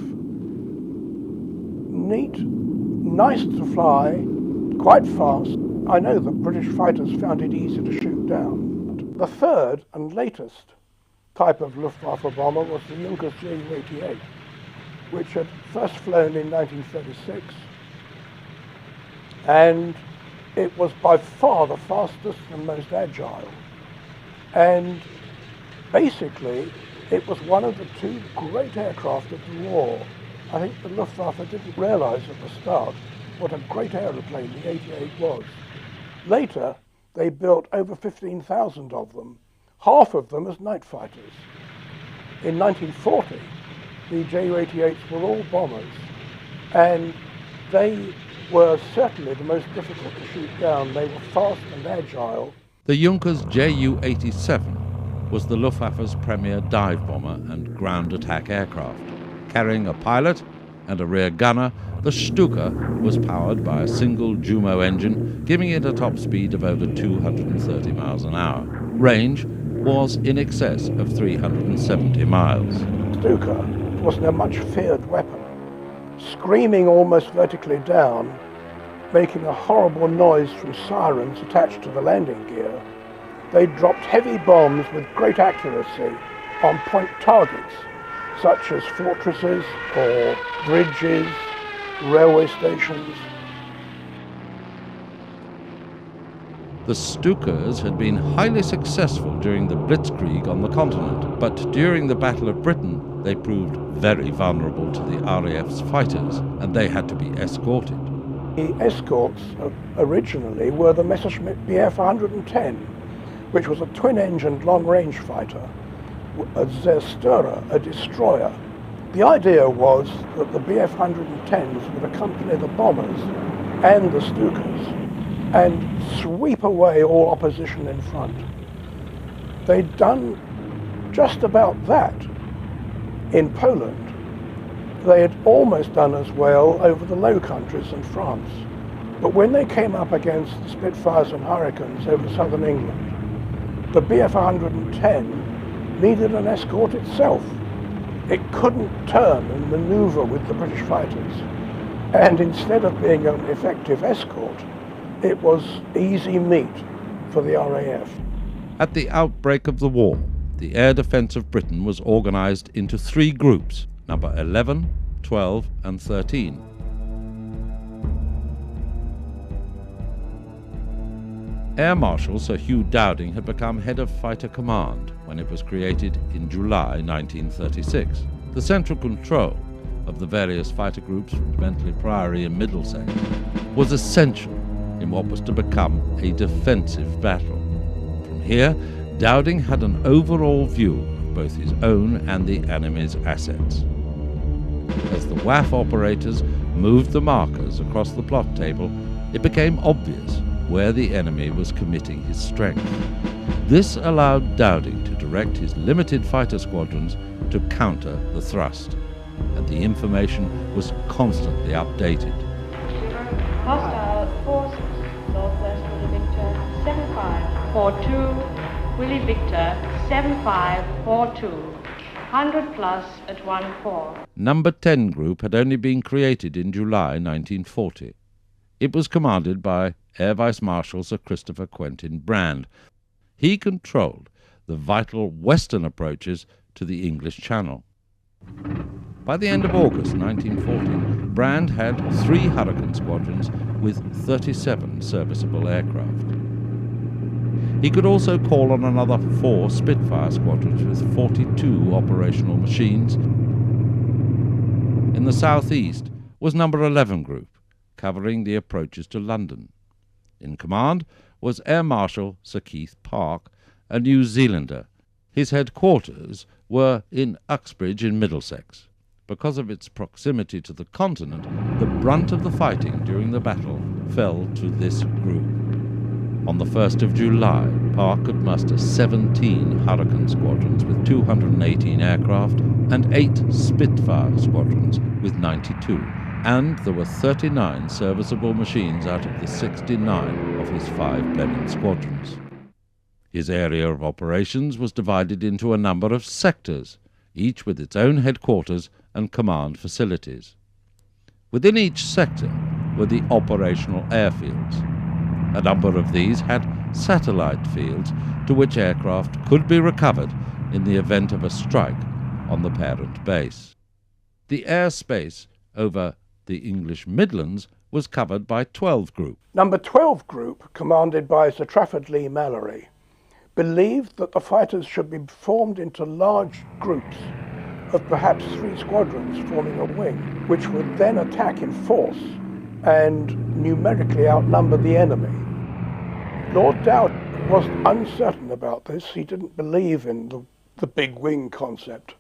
neat, nice to fly, quite fast. I know that British fighters found it easy to shoot down. The third and latest type of Luftwaffe bomber was the Junkers Ju-88, which had first flown in 1936, and it was by far the fastest and most agile. And basically, it was one of the 2 great aircraft of the war. I think the Luftwaffe didn't realize at the start what a great aeroplane the 88 was. Later, they built over 15,000 of them, half of them as night fighters. In 1940, the Ju-88s were all bombers, and they were certainly the most difficult to shoot down. They were fast and agile. The Junkers Ju-87 was the Luftwaffe's premier dive bomber and ground attack aircraft. Carrying a pilot and a rear gunner, the Stuka was powered by a single Jumo engine, giving it a top speed of over 230 miles an hour. Range was in excess of 370 miles. Stuka wasn't a much feared weapon. Screaming almost vertically down, making a horrible noise from sirens attached to the landing gear, they dropped heavy bombs with great accuracy on point targets, such as fortresses or bridges, railway stations. The Stukas had been highly successful during the Blitzkrieg on the continent, but during the Battle of Britain they proved very vulnerable to the RAF's fighters, and they had to be escorted. The escorts originally were the Messerschmitt Bf 110, which was a twin-engined long-range fighter, a Zerstörer, a destroyer. The idea was that the Bf 110s would accompany the bombers and the Stukas and sweep away all opposition in front. They'd done just about that in Poland. They had almost done as well over the Low Countries and France. But when they came up against the Spitfires and Hurricanes over southern England, the Bf 110 needed an escort itself. It couldn't turn and maneuver with the British fighters. And instead of being an effective escort, it was easy meat for the RAF. At the outbreak of the war, the air defence of Britain was organised into 3 groups, number 11, 12 and 13. Air Marshal Sir Hugh Dowding had become head of Fighter Command when it was created in July 1936. The central control of the various fighter groups from Bentley Priory and Middlesex was essential in what was to become a defensive battle. From here, Dowding had an overall view of both his own and the enemy's assets. As the WAF operators moved the markers across the plot table, it became obvious where the enemy was committing his strength. This allowed Dowding to direct his limited fighter squadrons to counter the thrust, and the information was constantly updated. Hostile forces, Northwest Willie Victor 7542, Willie Victor 7542, 100 plus at 14. Number 10 Group had only been created in July 1940. It was commanded by Air Vice Marshal Sir Christopher Quentin Brand. He controlled the vital western approaches to the English Channel. By the end of August 1940, Brand had 3 Hurricane squadrons with 37 serviceable aircraft. He could also call on another 4 Spitfire squadrons with 42 operational machines. In the southeast was number 11 Group, covering the approaches to London. In command was Air Marshal Sir Keith Park, a New Zealander. His headquarters were in Uxbridge in Middlesex. Because of its proximity to the continent, the brunt of the fighting during the battle fell to this group. On the 1st of July, Park could muster 17 Hurricane squadrons with 218 aircraft and 8 Spitfire squadrons with 92. And there were 39 serviceable machines out of the 69 of his 5 Blenheim squadrons. His area of operations was divided into a number of sectors, each with its own headquarters and command facilities. Within each sector were the operational airfields. A number of these had satellite fields to which aircraft could be recovered in the event of a strike on the parent base. The airspace over the English Midlands was covered by 12 Group. Number 12 Group, commanded by Sir Trafford Lee Mallory, believed that the fighters should be formed into large groups of perhaps 3 squadrons forming a wing, which would then attack in force and numerically outnumber the enemy. Lord Dowding was uncertain about this. He didn't believe in the big wing concept.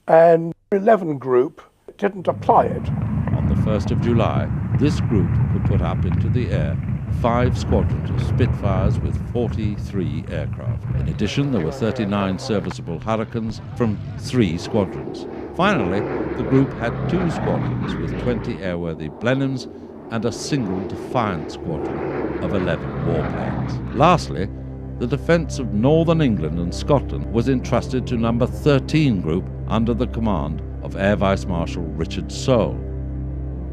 And 11 Group didn't apply it. On the 1st of July, this group could put up into the air 5 squadrons of Spitfires with 43 aircraft. In addition, there were 39 serviceable Hurricanes from 3 squadrons. Finally, the group had 2 squadrons with 20 airworthy Blenheims and a single Defiant squadron of 11 warplanes. Lastly, the defence of northern England and Scotland was entrusted to number 13 Group under the command of Air Vice Marshal Richard Searle.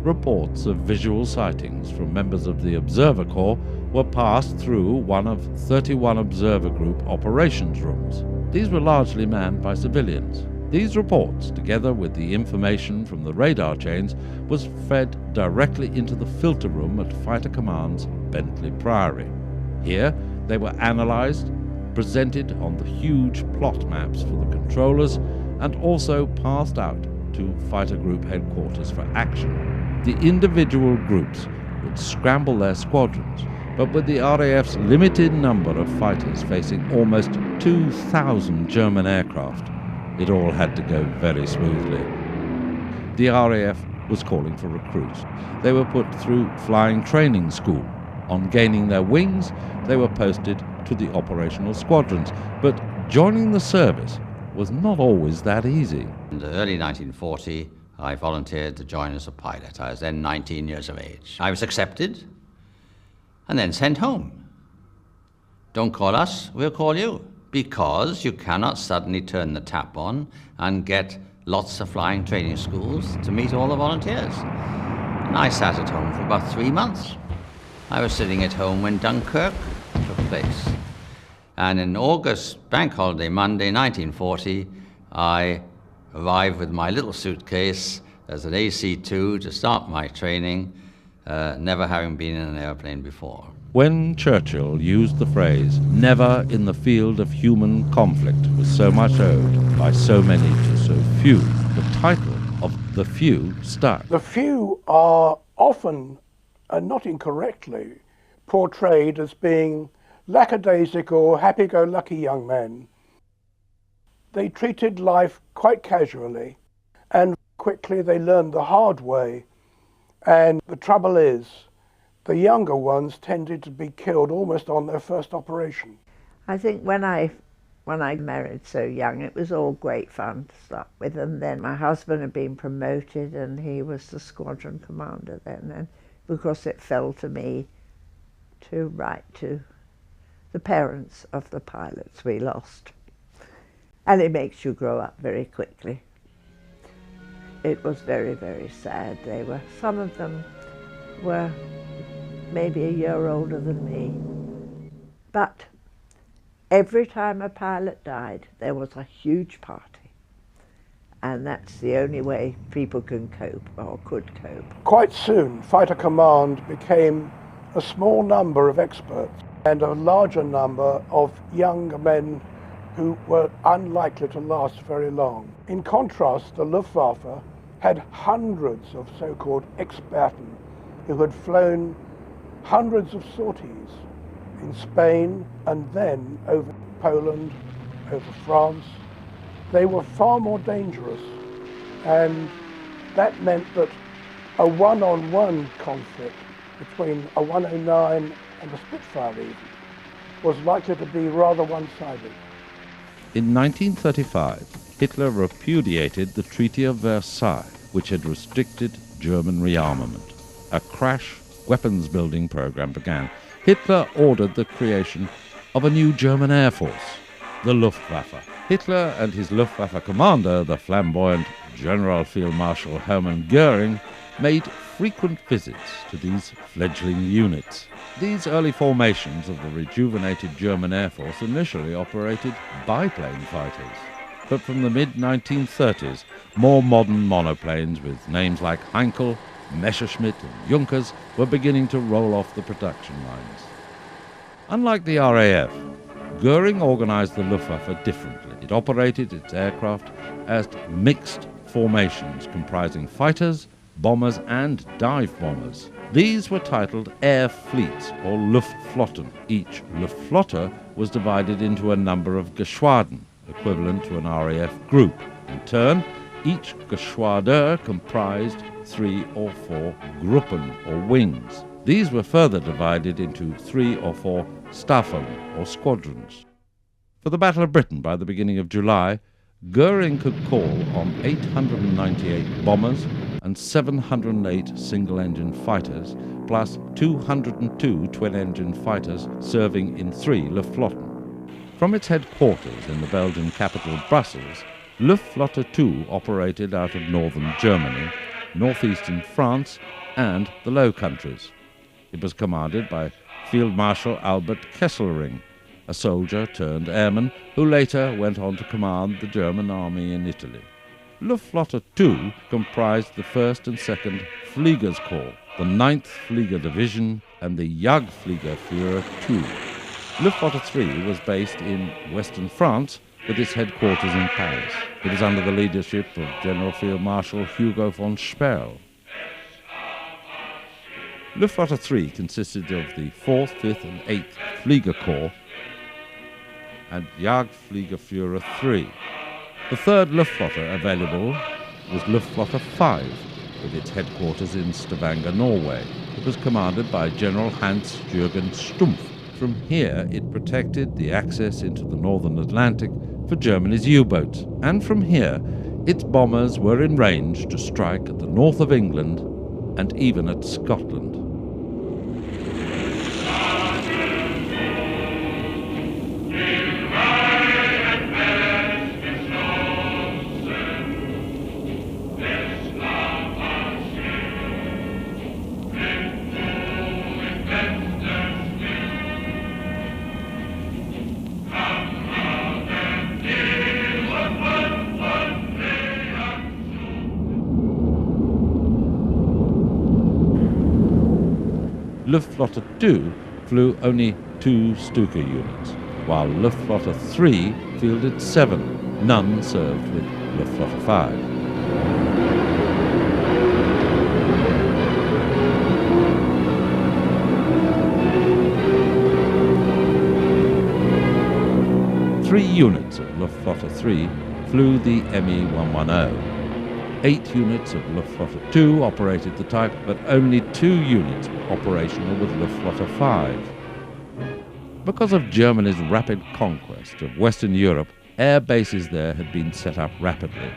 Reports of visual sightings from members of the Observer Corps were passed through one of 31 Observer Group operations rooms. These were largely manned by civilians. These reports, together with the information from the radar chains, was fed directly into the filter room at Fighter Command's Bentley Priory. Here, they were analysed, presented on the huge plot maps for the controllers, and also passed out to Fighter Group headquarters for action. The individual groups would scramble their squadrons, but with the RAF's limited number of fighters facing almost 2,000 German aircraft, it all had to go very smoothly. The RAF was calling for recruits. They were put through flying training school. On gaining their wings, they were posted to the operational squadrons, but joining the service was not always that easy. In the early 1940, I volunteered to join as a pilot. I was then 19 years of age. I was accepted and then sent home. Don't call us, we'll call you, because you cannot suddenly turn the tap on and get lots of flying training schools to meet all the volunteers. And I sat at home for about 3 months. I was sitting at home when Dunkirk took place. And in August, Bank Holiday Monday, 1940, I arrived with my little suitcase as an AC-2 to start my training, never having been in an airplane before. When Churchill used the phrase, "Never in the field of human conflict was so much owed by so many to so few," the title of The Few stuck. The few are often, and not incorrectly, portrayed as being lackadaisical, happy-go-lucky young men. They treated life quite casually, and quickly they learned the hard way. And the trouble is, the younger ones tended to be killed almost on their first operation. I think when I married so young, it was all great fun to start with, and then my husband had been promoted and he was the squadron commander then, and because it fell to me to write to the parents of the pilots we lost. And it makes you grow up very quickly. It was very, very sad. Some of them were maybe a year older than me. But every time a pilot died, there was a huge party. And that's the only way people can cope, or could cope. Quite soon, Fighter Command became a small number of experts and a larger number of young men who were unlikely to last very long. In contrast, the Luftwaffe had hundreds of so-called Experten who had flown hundreds of sorties in Spain and then over Poland, over France. They were far more dangerous, and that meant that a one-on-one conflict between a 109 and a Spitfire even was likely to be rather one-sided. In 1935, Hitler repudiated the Treaty of Versailles, which had restricted German rearmament. A crash weapons-building program began. Hitler ordered the creation of a new German Air Force, the Luftwaffe. Hitler and his Luftwaffe commander, the flamboyant General Field Marshal Hermann Göring, made frequent visits to these fledgling units. These early formations of the rejuvenated German Air Force initially operated biplane fighters. But from the mid-1930s, more modern monoplanes with names like Heinkel, Messerschmitt and Junkers were beginning to roll off the production lines. Unlike the RAF, Göring organized the Luftwaffe differently. It operated its aircraft as mixed formations comprising fighters, bombers and dive bombers. These were titled air fleets or Luftflotten. Each Luftflotte was divided into a number of Geschwaden, equivalent to an RAF group. In turn, each Geschwader comprised 3 or 4 Gruppen or wings. These were further divided into 3 or 4 Staffeln or squadrons. For the Battle of Britain by the beginning of July, Göring could call on 898 bombers and 708 single-engine fighters, plus 202 twin-engine fighters serving in 3 Luftflotten. From its headquarters in the Belgian capital Brussels, Luftflotte 2 operated out of northern Germany, northeastern France, and the Low Countries. It was commanded by Field Marshal Albert Kesselring, a soldier turned airman who later went on to command the German army in Italy. Luftflotte 2 comprised the 1st and 2nd Fliegerskorps, the 9th Flieger Division, and the Jagdfliegerführer 2. Luftflotte 3 was based in western France with its headquarters in Paris. It was under the leadership of General Field Marshal Hugo von Sperl. Luftwaffe 3 consisted of the 4th, 5th and 8th Fliegerkorps and Jagdfliegerführer 3. The 3rd Luftwaffe available was Luftwaffe 5, with its headquarters in Stavanger, Norway. It was commanded by General Hans-Jürgen Stumpf. From here, it protected the access into the northern Atlantic for Germany's U-boats, and from here, its bombers were in range to strike at the north of England and even at Scotland. Luftwaffe 2 flew only 2 Stuka units, while Luftwaffe 3 fielded 7. None served with Luftwaffe 5. Three units of Luftwaffe 3 flew the Me-110. 8 units of Luftwaffe 2 operated the type, but only 2 units were operational with Luftwaffe 5. Because of Germany's rapid conquest of Western Europe, air bases there had been set up rapidly,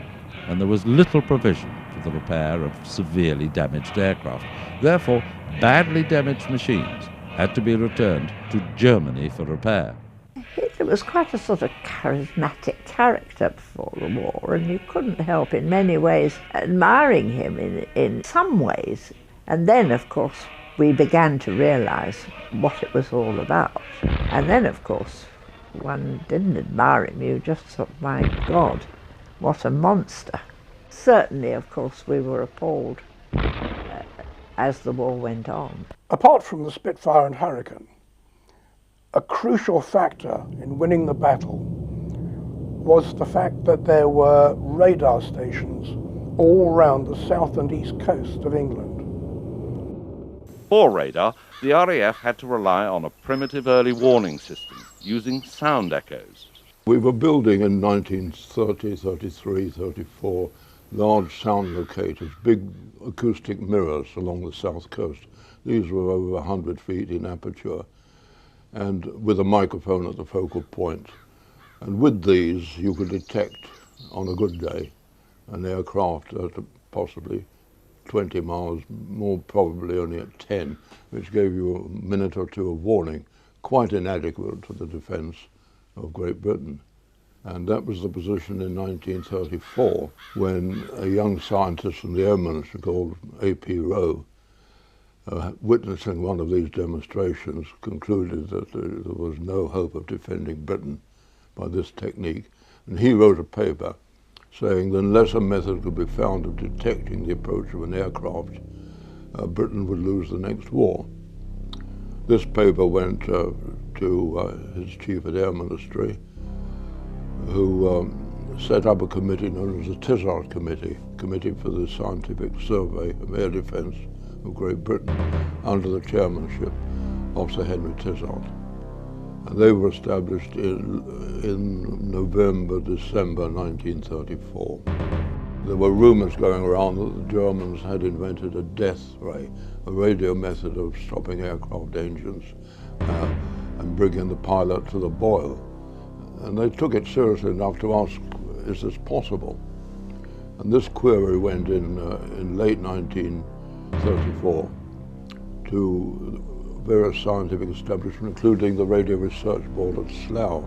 and there was little provision for the repair of severely damaged aircraft. Therefore, badly damaged machines had to be returned to Germany for repair. Hitler was quite a sort of charismatic character before the war, and you couldn't help in many ways admiring him in some ways. And then, of course, we began to realise what it was all about. And then, of course, one didn't admire him, you just thought, my God, what a monster. Certainly, of course, we were appalled as the war went on. Apart from the Spitfire and Hurricane, a crucial factor in winning the battle was the fact that there were radar stations all around the south and east coast of England. For radar, the RAF had to rely on a primitive early warning system using sound echoes. We were building in 1930, 33, 34 large sound locators, big acoustic mirrors along the south coast. These were over 100 feet in aperture, and with a microphone at the focal point. And with these, you could detect, on a good day, an aircraft at possibly 20 miles, more probably only at 10, which gave you a minute or two of warning, quite inadequate to the defense of Great Britain. And that was the position in 1934, when a young scientist from the Air Ministry called A.P. Rowe, witnessing one of these demonstrations, concluded that there was no hope of defending Britain by this technique. And he wrote a paper saying that unless a method could be found of detecting the approach of an aircraft, Britain would lose the next war. This paper went to his chief at Air Ministry, who set up a committee known as the Tizard Committee, Committee for the Scientific Survey of Air Defence of Great Britain, under the chairmanship of Sir Henry Tizard. And they were established in November, December 1934. There were rumours going around that the Germans had invented a death ray, a radio method of stopping aircraft engines and bringing the pilot to the boil. And they took it seriously enough to ask, is this possible? And this query went in late 1934 to various scientific establishments, including the Radio Research Board at Slough.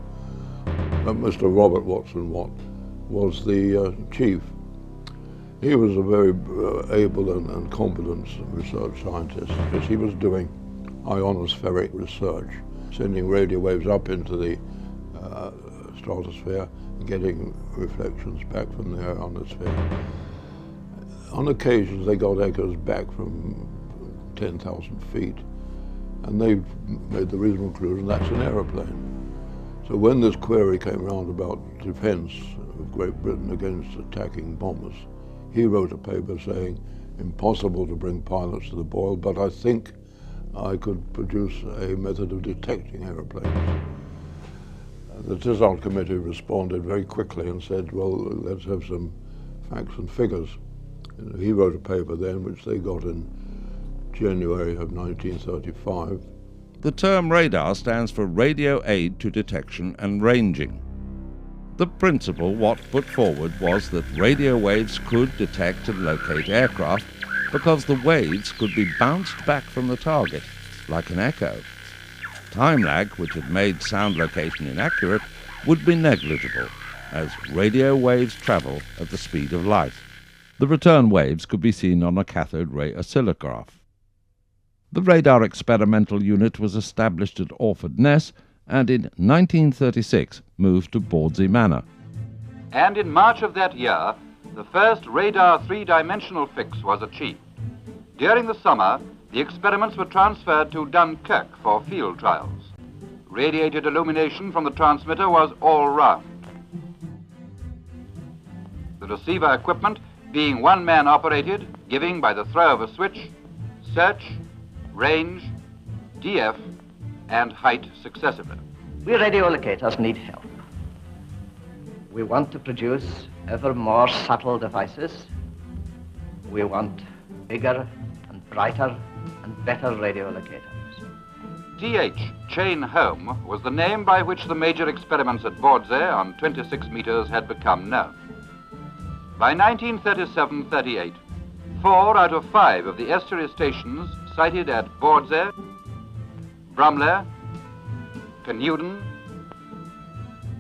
Mr. Robert Watson Watt was the chief. He was a very able and competent research scientist because he was doing ionospheric research, sending radio waves up into the stratosphere and getting reflections back from the ionosphere. On occasions they got echoes back from 10,000 feet, and they made the reasonable conclusion that's an aeroplane. So when this query came around about defense of Great Britain against attacking bombers, he wrote a paper saying, impossible to bring pilots to the boil, but I think I could produce a method of detecting aeroplanes. The Tizard Committee responded very quickly and said, well, let's have some facts and figures. And he wrote a paper then, which they got in January of 1935. The term radar stands for Radio Aid to Detection and Ranging. The principle Watt put forward was that radio waves could detect and locate aircraft because the waves could be bounced back from the target, like an echo. Time lag, which had made sound location inaccurate, would be negligible, as radio waves travel at the speed of light. The return waves could be seen on a cathode ray oscillograph. The radar experimental unit was established at Orford Ness and in 1936 moved to Bawdsey Manor. And in March of that year, the first radar three-dimensional fix was achieved. During the summer, the experiments were transferred to Dunkirk for field trials. Radiated illumination from the transmitter was all round. The receiver equipment being one-man operated, giving by the throw of a switch, search, range, DF, and height successively. We radio locators need help. We want to produce ever more subtle devices. We want bigger and brighter and better radio locators. TH, Chain Home, was the name by which the major experiments at Bawdsey on 26 meters had become known. By 1937-38, 4 out of 5 of the estuary stations sited at Bawdsey, Bromley, Canewdon,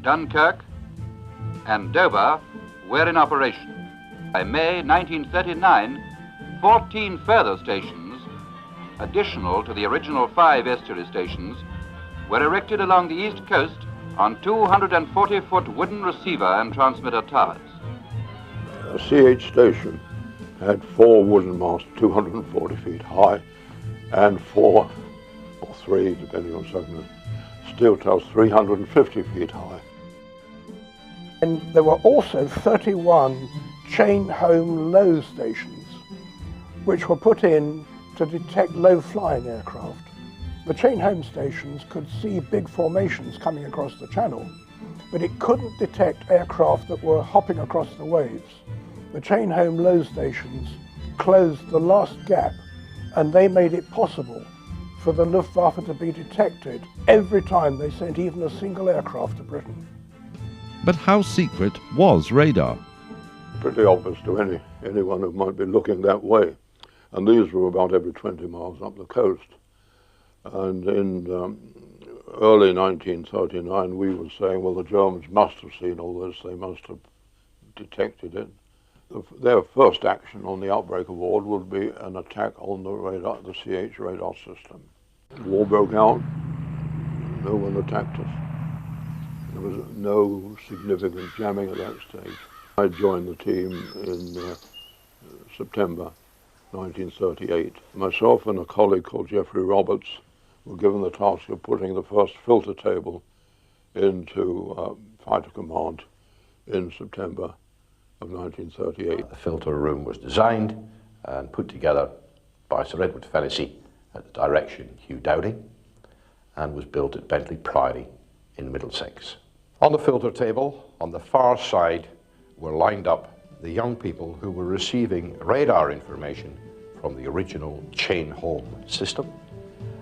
Dunkirk, and Dover were in operation. By May 1939, 14 further stations, additional to the original 5 estuary stations, were erected along the east coast on 240-foot wooden receiver and transmitter towers. A CH station had 4 wooden masts, 240 feet high, and 4 or 3, depending on circumstances, steel towers 350 feet high. And there were also 31 chain home low stations, which were put in to detect low-flying aircraft. The chain home stations could see big formations coming across the channel, but it couldn't detect aircraft that were hopping across the waves. The chain home low stations closed the last gap, and they made it possible for the Luftwaffe to be detected every time they sent even a single aircraft to Britain. But how secret was radar? Pretty obvious to anyone who might be looking that way. And these were about every 20 miles up the coast. And in early 1939, we were saying, well, the Germans must have seen all this, they must have detected it. Their first action on the outbreak of war would be an attack on the radar, the CH radar system. War broke out, no one attacked us. There was no significant jamming at that stage. I joined the team in September 1938. Myself and a colleague called Geoffrey Roberts were given the task of putting the first filter table into fighter command in September of 1938. The filter room was designed and put together by Sir Edward Fennessy at the direction of Hugh Dowding, and was built at Bentley Priory in Middlesex. On the filter table, on the far side, were lined up the young people who were receiving radar information from the original chain home system,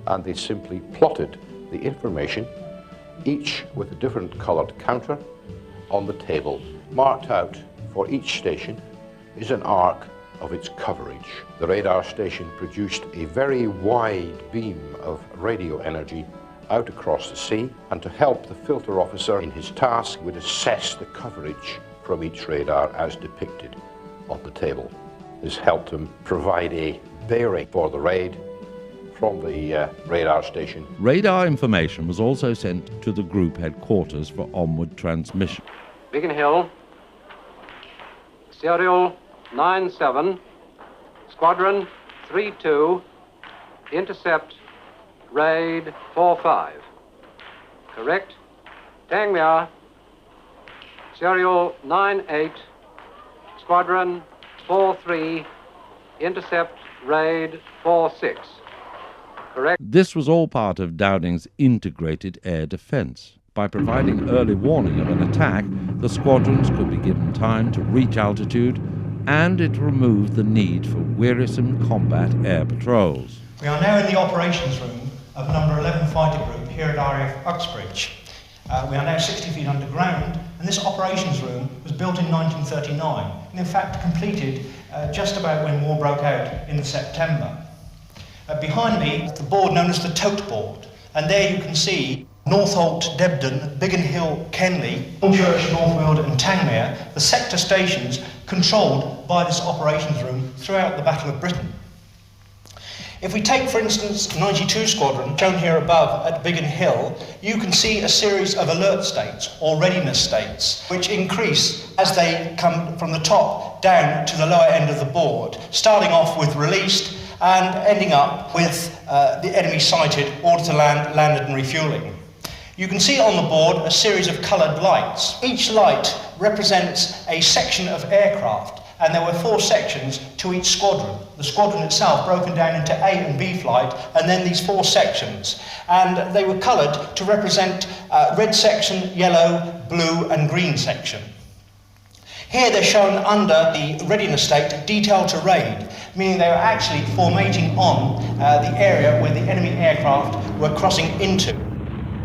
and they simply plotted the information, each with a different coloured counter, on the table. Marked out for each station is an arc of its coverage. The radar station produced a very wide beam of radio energy out across the sea, and to help the filter officer in his task would assess the coverage from each radar as depicted on the table. This helped them provide a bearing for the raid from the radar station. Radar information was also sent to the group headquarters for onward transmission. Beacon Hill, serial 97, squadron 32, intercept raid 45. Correct. Tangmere, serial 98, squadron 43, intercept raid 46. Correct. This was all part of Dowding's integrated air defence. By providing early warning of an attack, the squadrons could be given time to reach altitude, and it removed the need for wearisome combat air patrols. We are now in the operations room of number 11 Fighter Group here at RAF Uxbridge. We are now 60 feet underground, and this operations room was built in 1939, and in fact completed just about when war broke out in September. Behind me is the board known as the tote board, and there you can see Northolt, Debden, Biggin Hill, Kenley, Church, Northfield and Tangmere, the sector stations controlled by this operations room throughout the Battle of Britain. If we take, for instance, 92 Squadron, shown here above at Biggin Hill, you can see a series of alert states, or readiness states, which increase as they come from the top down to the lower end of the board, starting off with released and ending up with the enemy sighted, order to land, landed and refuelling. You can see on the board a series of coloured lights. Each light represents a section of aircraft, and there were 4 sections to each squadron. The squadron itself broken down into A and B flight, and then these 4 sections. And they were coloured to represent red section, yellow, blue and green section. Here they're shown under the readiness state, detail to raid, meaning they were actually formating on the area where the enemy aircraft were crossing into.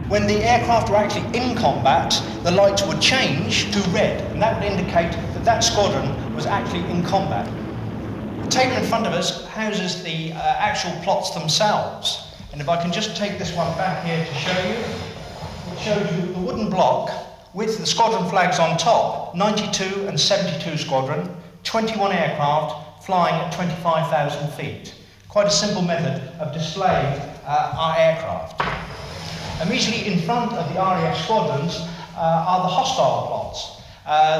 When the aircraft were actually in combat, the lights would change to red, and that would indicate that that squadron was actually in combat. The table in front of us houses the actual plots themselves, and if I can just take this one back here to show you, it shows you the wooden block with the squadron flags on top, 92 and 72 Squadron, 21 aircraft flying at 25,000 feet. Quite a simple method of displaying our aircraft. Immediately in front of the RAF squadrons are the hostile plots.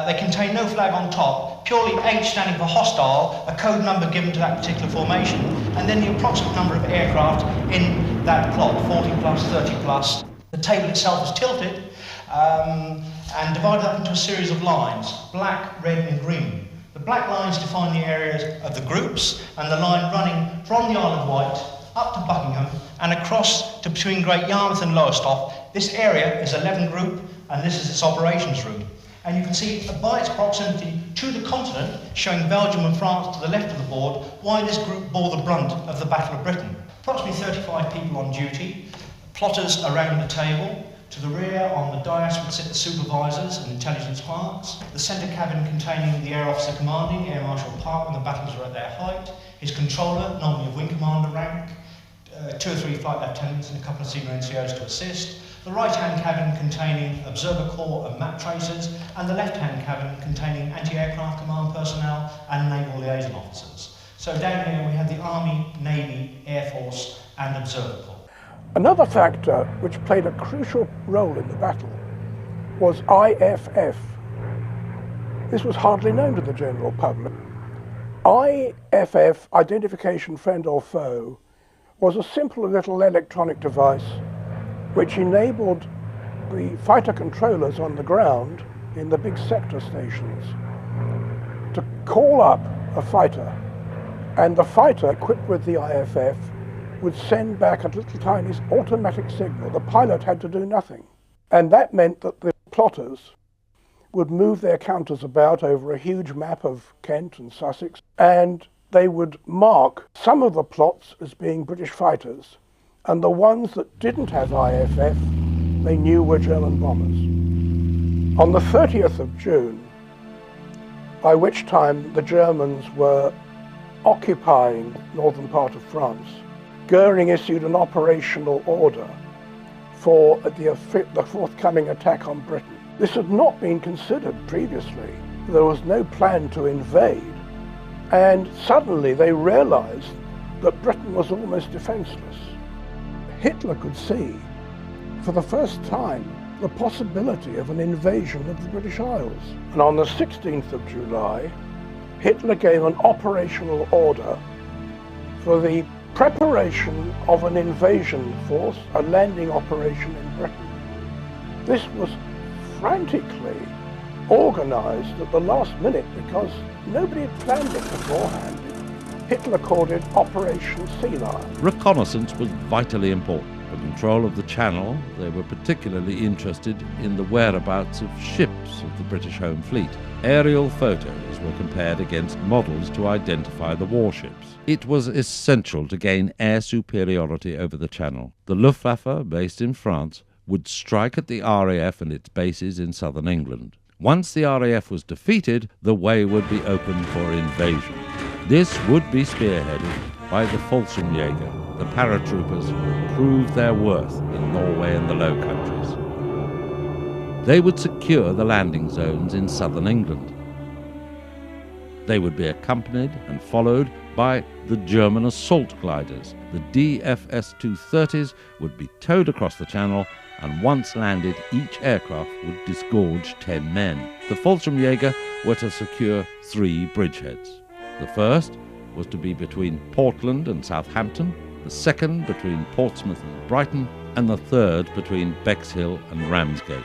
They contain no flag on top, purely H standing for hostile, a code number given to that particular formation, and then the approximate number of aircraft in that plot, 40 plus, 30 plus. The table itself is tilted and divided up into a series of lines, black, red and green. The black lines define the areas of the groups, and the line running from the Isle of Wight up to Buckingham and across to between Great Yarmouth and Lowestoft. This area is 11 Group, and this is its operations room. And you can see by its proximity to the continent, showing Belgium and France to the left of the board, why this group bore the brunt of the Battle of Britain. Approximately 35 people on duty, plotters around the table. To the rear on the dais would sit the supervisors and intelligence clerks. The centre cabin containing the air officer commanding, Air Marshal Park, when the battles were at their height. His controller, normally of wing commander rank. 2 or 3 flight lieutenants and a couple of senior NCOs to assist. The right-hand cabin containing observer corps and map tracers, and the left-hand cabin containing anti-aircraft command personnel and naval liaison officers. So down here we have the Army, Navy, Air Force and observer corps. Another factor which played a crucial role in the battle was IFF. This was hardly known to the general public. IFF, identification friend or foe, was a simple little electronic device which enabled the fighter controllers on the ground in the big sector stations to call up a fighter, and the fighter equipped with the IFF would send back a little tiny automatic signal. The pilot had to do nothing, and that meant that the plotters would move their counters about over a huge map of Kent and Sussex, and they would mark some of the plots as being British fighters, and the ones that didn't have IFF, they knew were German bombers. On the 30th of June, by which time the Germans were occupying the northern part of France, Goering issued an operational order for the forthcoming attack on Britain. This had not been considered previously There was no plan to invade, and suddenly they realized that Britain was almost defenseless. Hitler could see, for the first time, the possibility of an invasion of the British Isles. And on the 16th of July, Hitler gave an operational order for the preparation of an invasion force, a landing operation in Britain. This was frantically organized at the last minute because nobody had planned it beforehand. Hitler called it Operation Sea Lion. Reconnaissance was vitally important. For control of the Channel, they were particularly interested in the whereabouts of ships of the British Home Fleet. Aerial photos were compared against models to identify the warships. It was essential to gain air superiority over the Channel. The Luftwaffe, based in France, would strike at the RAF and its bases in southern England. Once the RAF was defeated, the way would be open for invasion. This would be spearheaded by the Fallschirmjäger, the paratroopers who proved their worth in Norway and the Low Countries. They would secure the landing zones in southern England. They would be accompanied and followed by the German assault gliders. The DFS-230s would be towed across the Channel, and once landed, each aircraft would disgorge 10 men. The Fallschirmjäger were to secure 3 bridgeheads. The first was to be between Portland and Southampton, the second between Portsmouth and Brighton, and the third between Bexhill and Ramsgate.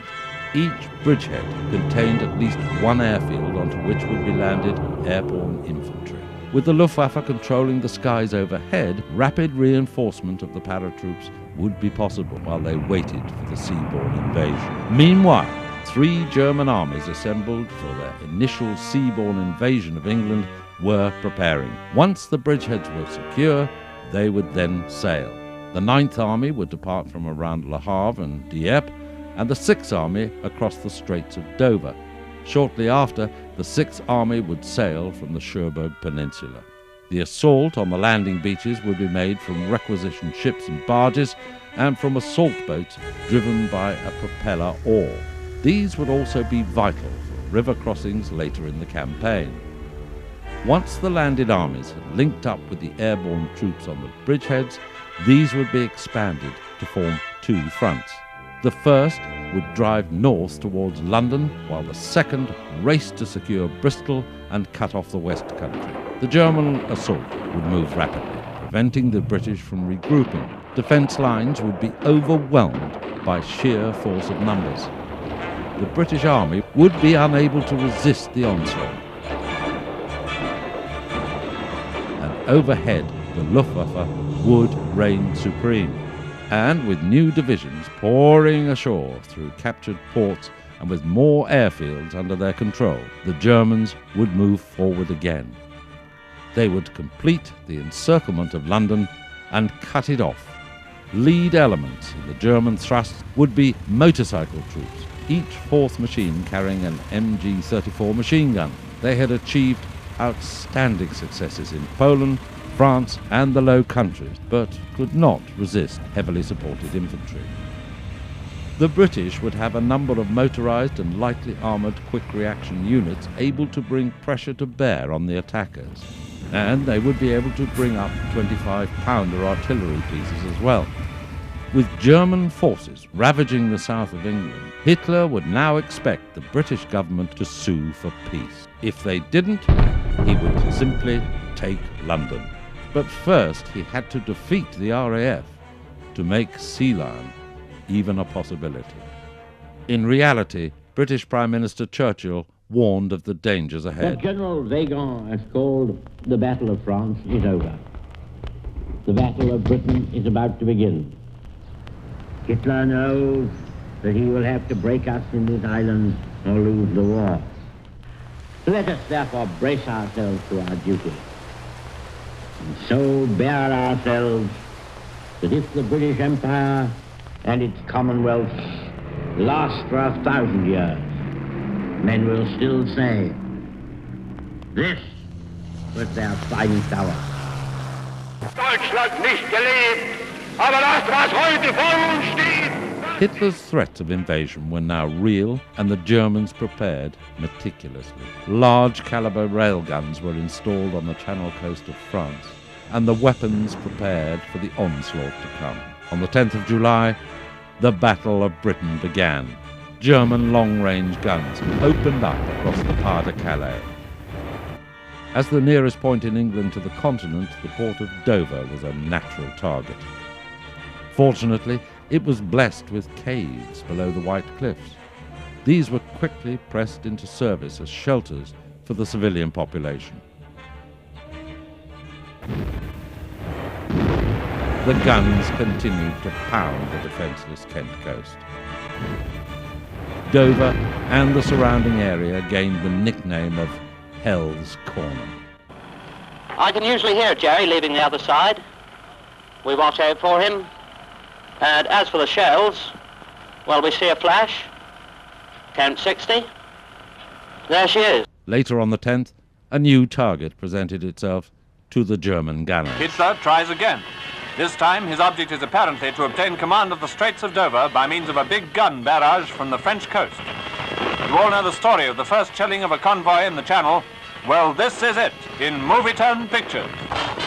Each bridgehead contained at least one airfield onto which would be landed airborne infantry. With the Luftwaffe controlling the skies overhead, rapid reinforcement of the paratroops would be possible while they waited for the seaborne invasion. Meanwhile, 3 German armies assembled for their initial seaborne invasion of England were preparing. Once the bridgeheads were secure, they would then sail. The 9th Army would depart from around Le Havre and Dieppe, and the 6th Army across the Straits of Dover. Shortly after, the 6th Army would sail from the Cherbourg Peninsula. The assault on the landing beaches would be made from requisitioned ships and barges, and from assault boats driven by a propeller oar. These would also be vital for river crossings later in the campaign. Once the landed armies had linked up with the airborne troops on the bridgeheads, these would be expanded to form 2 fronts. The first would drive north towards London, while the second raced to secure Bristol and cut off the West Country. The German assault would move rapidly, preventing the British from regrouping. Defence lines would be overwhelmed by sheer force of numbers. The British Army would be unable to resist the onslaught. And overhead, the Luftwaffe would reign supreme. And with new divisions pouring ashore through captured ports and with more airfields under their control, the Germans would move forward again. They would complete the encirclement of London and cut it off. Lead elements in the German thrust would be motorcycle troops, each 4th machine carrying an MG-34 machine gun. They had achieved outstanding successes in Poland, France and the Low Countries, but could not resist heavily supported infantry. The British would have a number of motorised and lightly armoured quick reaction units able to bring pressure to bear on the attackers, and they would be able to bring up 25-pounder artillery pieces as well. With German forces ravaging the south of England, Hitler would now expect the British government to sue for peace. If they didn't, he would simply take London. But first he had to defeat the RAF to make Sea Lion even a possibility. In reality, British Prime Minister Churchill warned of the dangers ahead. What General Weygand has called the Battle of France is over. The Battle of Britain is about to begin. Hitler knows that he will have to break us in this island or lose the war. Let us therefore brace ourselves to our duty, and so bear ourselves that if the British Empire and its Commonwealth last for 1,000 years, men will still say, this was their finest hour. Deutschland nicht gelebt, aber das, was heute vor uns steht, Hitler's threats of invasion were now real, and the Germans prepared meticulously. Large caliber railguns were installed on the Channel coast of France, and the weapons prepared for the onslaught to come. On the 10th of July, the Battle of Britain began. German long-range guns opened up across the Pas de Calais. As the nearest point in England to the continent, the port of Dover was a natural target. Fortunately, it was blessed with caves below the White Cliffs. These were quickly pressed into service as shelters for the civilian population. The guns continued to pound the defenceless Kent coast. Dover and the surrounding area gained the nickname of Hell's Corner. I can usually hear Jerry leaving the other side. We watch out for him. And as for the shells, well, we see a flash. Count 60. There she is. Later on the 10th, a new target presented itself to the German gunners. Hitler tries again. This time, his object is apparently to obtain command of the Straits of Dover by means of a big gun barrage from the French coast. You all know the story of the first shelling of a convoy in the Channel. Well, this is it, in movie-tone pictures.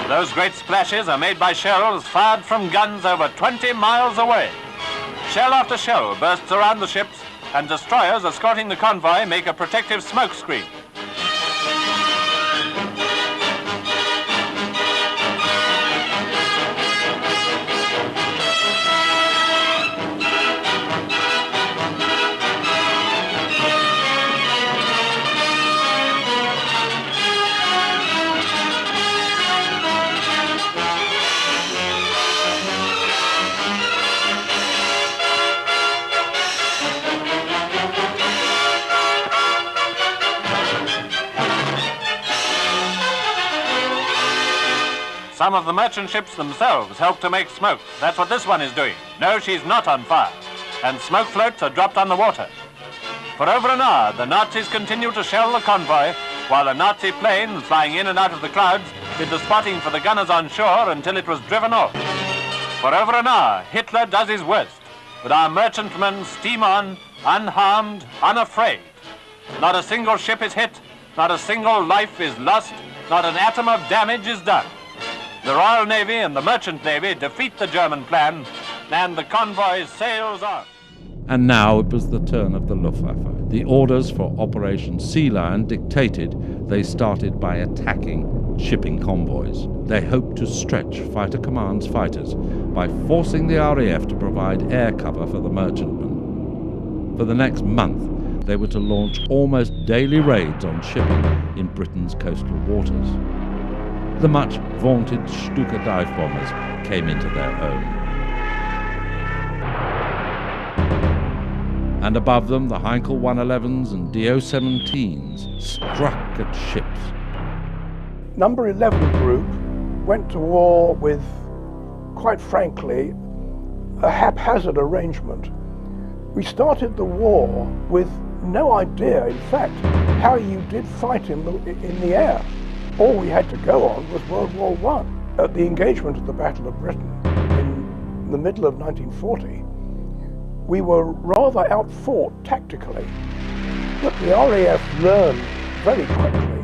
Those great splashes are made by shells fired from guns over 20 miles away. Shell after shell bursts around the ships, and destroyers escorting the convoy make a protective smoke screen. Some of the merchant ships themselves help to make smoke. That's what this one is doing. No, she's not on fire. And smoke floats are dropped on the water. For over an hour, the Nazis continued to shell the convoy, while the Nazi planes flying in and out of the clouds did the spotting for the gunners on shore until it was driven off. For over an hour, Hitler does his worst, but our merchantmen steam on, unharmed, unafraid. Not a single ship is hit, not a single life is lost, not an atom of damage is done. The Royal Navy and the Merchant Navy defeat the German plan, and the convoy sails on. And now it was the turn of the Luftwaffe. The orders for Operation Sea Lion dictated they started by attacking shipping convoys. They hoped to stretch Fighter Command's fighters by forcing the RAF to provide air cover for the merchantmen. For the next month, they were to launch almost daily raids on shipping in Britain's coastal waters. The much vaunted Stuka dive bombers came into their own. And above them, the Heinkel 111s and DO-17s struck at ships. Number 11 Group went to war with, quite frankly, a haphazard arrangement. We started the war with no idea, in fact, how you did fight in the air. All we had to go on was World War I. At the engagement of the Battle of Britain in the middle of 1940, we were rather outfought tactically, but the RAF learned very quickly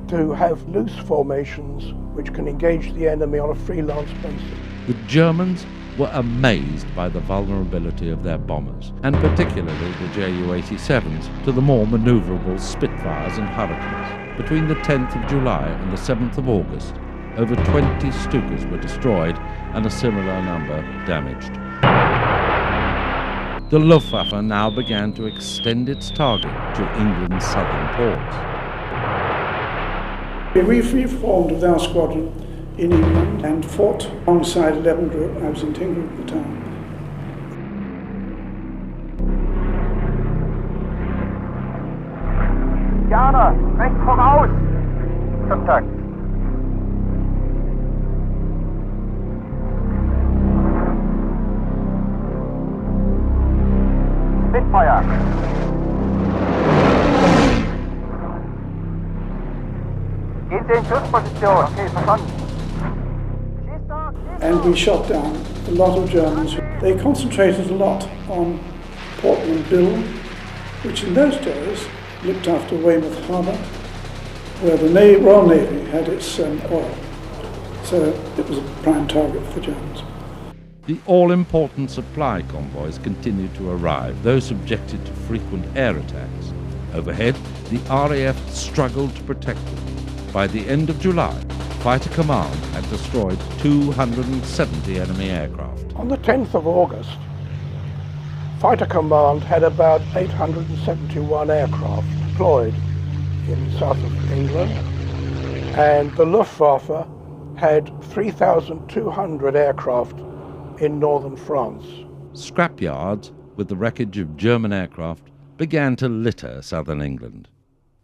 to have loose formations which can engage the enemy on a freelance basis. The Germans were amazed by the vulnerability of their bombers, and particularly the Ju-87s, to the more manoeuvrable Spitfires and Hurricanes. Between the 10th of July and the 7th of August, over 20 Stukas were destroyed and a similar number damaged. The Luftwaffe now began to extend its target to England's southern ports. We reformed with our squadron in England and fought alongside 11 Group. I was in 10 Group at the time. Jana, rechts voraus! Kontakt. Spitfire. Gehen Sie in Schussposition. Okay, verstanden. And we shot down a lot of Germans. They concentrated a lot on Portland Bill, which in those days looked after Weymouth Harbour, where the Royal Navy had its oil. So it was a prime target for the Germans. The all-important supply convoys continued to arrive, though subjected to frequent air attacks. Overhead, the RAF struggled to protect them. By the end of July, Fighter Command had destroyed 270 enemy aircraft. On the 10th of August, Fighter Command had about 871 aircraft deployed in south of England, and the Luftwaffe had 3,200 aircraft in northern France. Scrapyards with the wreckage of German aircraft began to litter southern England.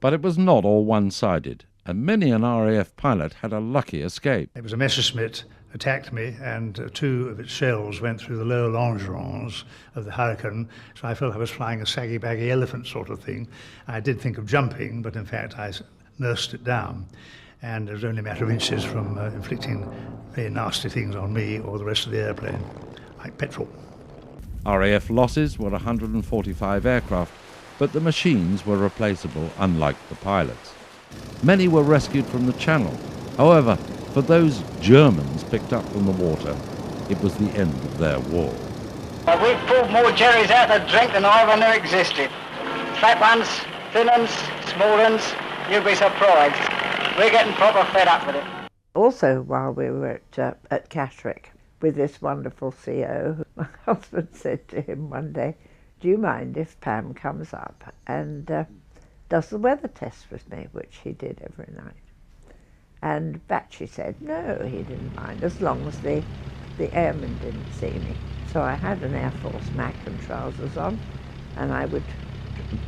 But it was not all one-sided, and many an RAF pilot had a lucky escape. It was a Messerschmitt attacked me, and 2 of its shells went through the lower longerons of the Hurricane, so I felt I was flying a saggy-baggy elephant sort of thing. I did think of jumping, but in fact I nursed it down, and it was only a matter of inches from inflicting very nasty things on me or the rest of the airplane, like petrol. RAF losses were 145 aircraft, but the machines were replaceable, unlike the pilots. Many were rescued from the Channel. However, for those Germans picked up from the water, it was the end of their war. We've pulled more jerrys out of drink than I ever knew existed. Fat ones, thin ones, small ones, you'd be surprised. We're getting proper fed up with it. Also, while we were at Catterick with this wonderful CO, my husband said to him one day, "Do you mind if Pam comes up and does the weather test with me?" which he did every night. And Batchy said no, he didn't mind, as long as the airmen didn't see me. So I had an Air Force Mac and trousers on, and I would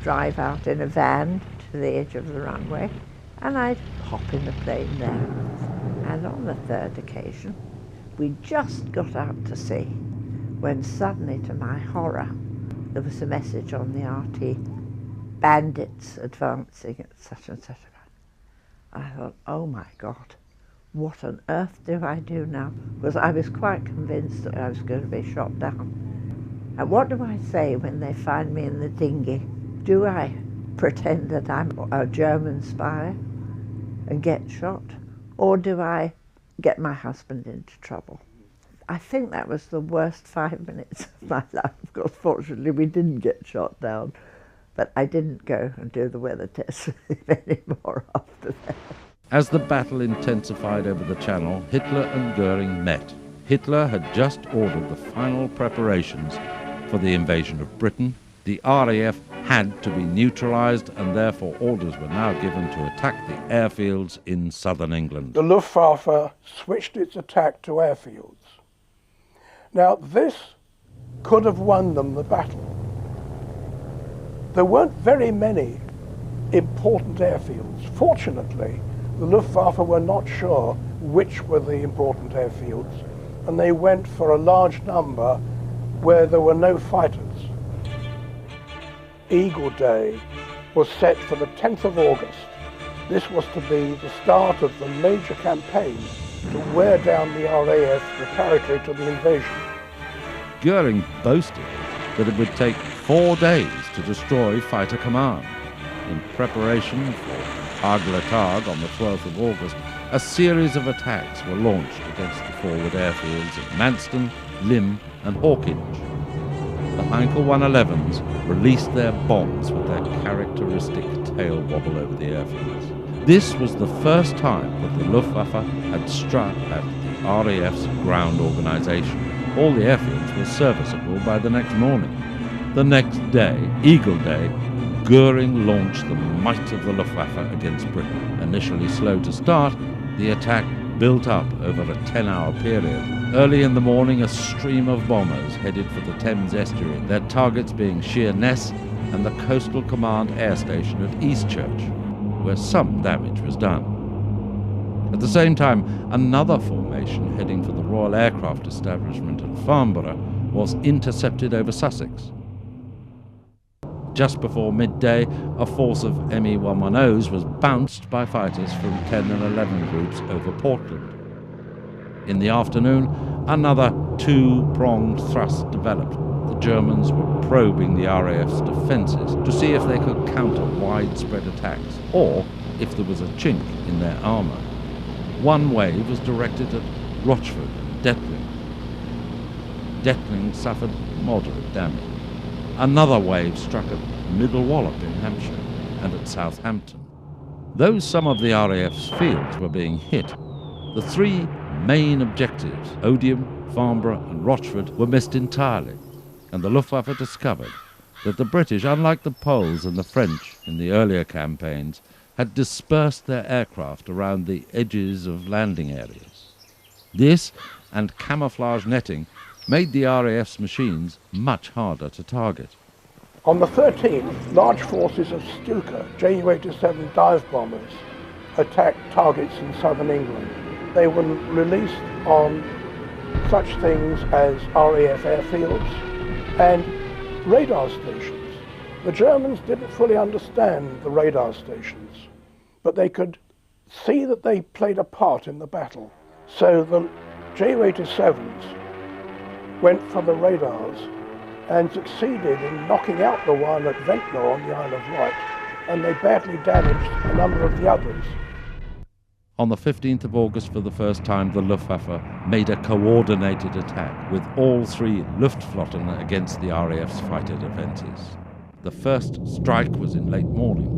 drive out in a van to the edge of the runway, and I'd hop in the plane there. And on the third occasion, we just got out to sea, when suddenly, to my horror, there was a message on the RT, bandits advancing at such and such a. I thought, oh my God, what on earth do I do now? Because I was quite convinced that I was going to be shot down. And what do I say when they find me in the dinghy? Do I pretend that I'm a German spy and get shot? Or do I get my husband into trouble? I think that was the worst 5 minutes of my life. Of course, fortunately, we didn't get shot down. But I didn't go and do the weather test anymore after that. As the battle intensified over the Channel, Hitler and Goering met. Hitler had just ordered the final preparations for the invasion of Britain. The RAF had to be neutralised, and therefore orders were now given to attack the airfields in southern England. The Luftwaffe switched its attack to airfields. Now, this could have won them the battle. There weren't very many important airfields. Fortunately, the Luftwaffe were not sure which were the important airfields, and they went for a large number where there were no fighters. Eagle Day was set for the 10th of August. This was to be the start of the major campaign to wear down the RAF preparatory to the invasion. Goering boasted that it would take 4 days to destroy Fighter Command. In preparation for Arg-la-Tag on the 12th of August, a series of attacks were launched against the forward airfields of Manston, Lymm and Hawkinge. The Heinkel 111s released their bombs with their characteristic tail wobble over the airfields. This was the first time that the Luftwaffe had struck at the RAF's ground organisation. All the airfields were serviceable by the next morning. The next day, Eagle Day, Goering launched the might of the Luftwaffe against Britain. Initially slow to start, the attack built up over a 10-hour period. Early in the morning, a stream of bombers headed for the Thames estuary, their targets being Sheerness and the Coastal Command Air Station at Eastchurch, where some damage was done. At the same time, another formation heading for the Royal Aircraft Establishment at Farnborough was intercepted over Sussex. Just before midday, a force of Me-110s was bounced by fighters from 10 and 11 groups over Portland. In the afternoon, Another two-pronged thrust developed. The Germans were probing the RAF's defences to see if they could counter widespread attacks, or if there was a chink in their armour. One wave was directed at Rochford and Detling. Detling suffered moderate damage. Another wave struck at Middle Wallop in Hampshire and at Southampton. Though some of the RAF's fields were being hit, the three main objectives, Odium, Farnborough and Rochford, were missed entirely, and the Luftwaffe discovered that the British, unlike the Poles and the French in the earlier campaigns, had dispersed their aircraft around the edges of landing areas. This and camouflage netting made the RAF's machines much harder to target. On the 13th, large forces of Stuka Ju-87 dive bombers attacked targets in southern England. They were released on such things as RAF airfields and radar stations. The Germans didn't fully understand the radar stations, but they could see that they played a part in the battle. So the Ju-87s went for the radars and succeeded in knocking out the one at Ventnor on the Isle of Wight, and they badly damaged a number of the others. On the 15th of August, for the first time, the Luftwaffe made a coordinated attack with all three Luftflotten against the RAF's fighter defences. The first strike was in late morning,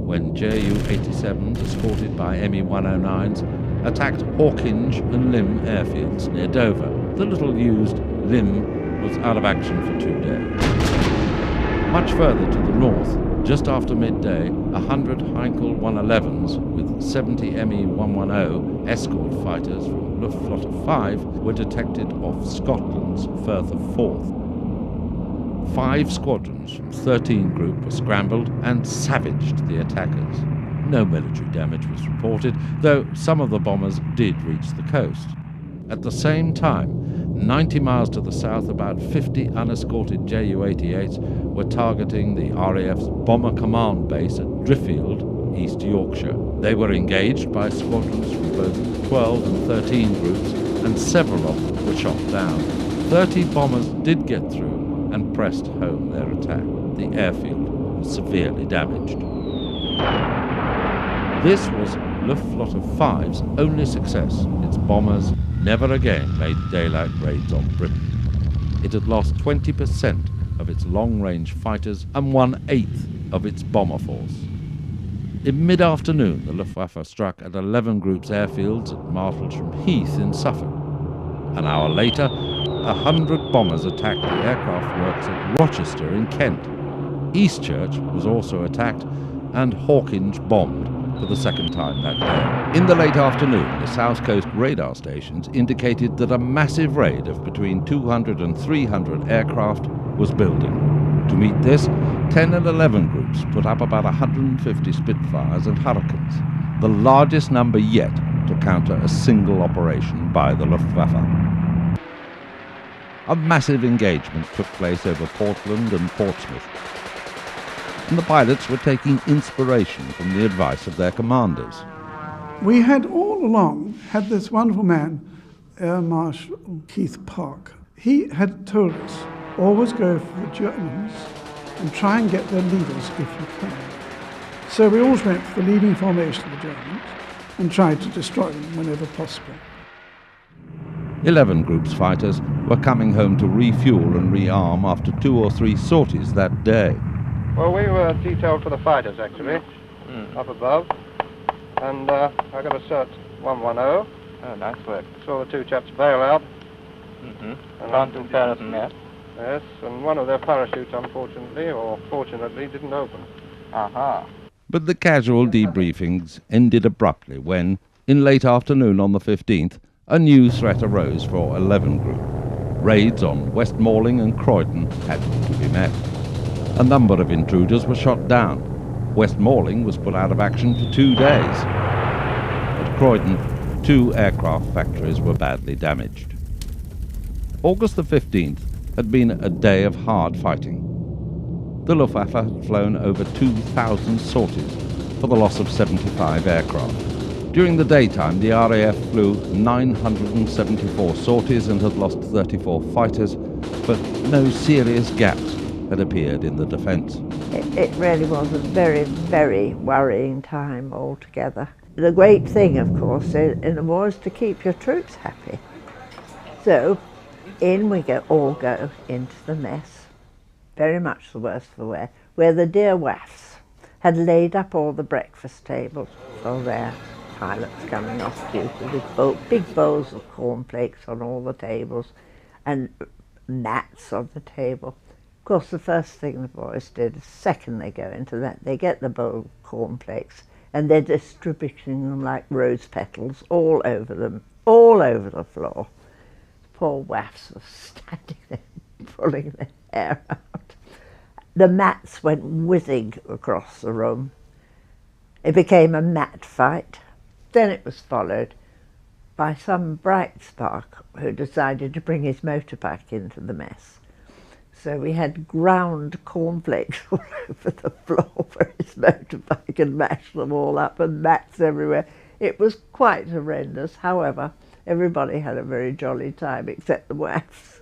when Ju-87s, escorted by Me-109s, attacked Hawkinge and Lymm airfields near Dover. The little-used Lymm was out of action for 2 days. Much further to the north, just after midday, 100 Heinkel 111s with 70 Me-110 escort fighters from Luftflotte 5 were detected off Scotland's Firth of Forth. 5 squadrons from 13 Group were scrambled and savaged the attackers. No military damage was reported, though some of the bombers did reach the coast. At the same time, 90 miles to the south, about 50 unescorted Ju-88s were targeting the RAF's Bomber Command base at Driffield, East Yorkshire. They were engaged by squadrons from both 12 and 13 groups, and several of them were shot down. 30 bombers did get through and pressed home their attack. The airfield was severely damaged. This was Luftflotte 5's only success. Its bombers never again made daylight raids on Britain. It had lost 20% of its long-range fighters and 1/8 of its bomber force. In mid-afternoon, the Luftwaffe struck at 11 Group's airfields at Martlesham Heath in Suffolk. An hour later, 100 bombers attacked the aircraft works at Rochester in Kent. Eastchurch was also attacked and Hawkinge bombed for the second time that day. In the late afternoon, the South Coast radar stations indicated that a massive raid of between 200 and 300 aircraft was building. To meet this, 10 and 11 Groups put up about 150 Spitfires and Hurricanes, the largest number yet to counter a single operation by the Luftwaffe. A massive engagement took place over Portland and Portsmouth, and the pilots were taking inspiration from the advice of their commanders. We had all along had this wonderful man, Air Marshal Keith Park. He had told us, always go for the Germans and try and get their leaders if you can. So we always went for the leading formation of the Germans and tried to destroy them whenever possible. 11 Group's fighters were coming home to refuel and rearm after 2 or 3 sorties that day. Well, we were detailed for the fighters, actually, up above. And I got a cert 110. Oh, nice work. Saw the 2 chaps bail out. Can't do better than that. Yes, and one of their parachutes, unfortunately, or fortunately, didn't open. Aha. But the casual debriefings ended abruptly when, in late afternoon on the 15th, a new threat arose for 11 Group. Raids on West Malling and Croydon had to be met. A number of intruders were shot down. West Malling was put out of action for 2 days. At Croydon, 2 aircraft factories were badly damaged. August the 15th had been a day of hard fighting. The Luftwaffe had flown over 2,000 sorties for the loss of 75 aircraft. During the daytime, the RAF flew 974 sorties and had lost 34 fighters, but no serious gaps had appeared in the defence. It really was a very, very worrying time altogether. The great thing, of course, in the war is to keep your troops happy. So in we all go into the mess, very much the worse for wear, where the dear WAFs had laid up all the breakfast tables for their pilots coming off duty, with big bowls of cornflakes on all the tables and mats on the table. Of course, the first thing the boys did, the second they go into that, they get the bowl of cornflakes and they're distributing them like rose petals all over them, all over the floor. Poor WAFs were standing there pulling their hair out. The mats went whizzing across the room. It became a mat fight. Then it was followed by some bright spark who decided to bring his motorbike into the mess. So we had ground cornflakes all over the floor for his motorbike and mashed them all up, and mats everywhere. It was quite horrendous. However, everybody had a very jolly time except the WAFs.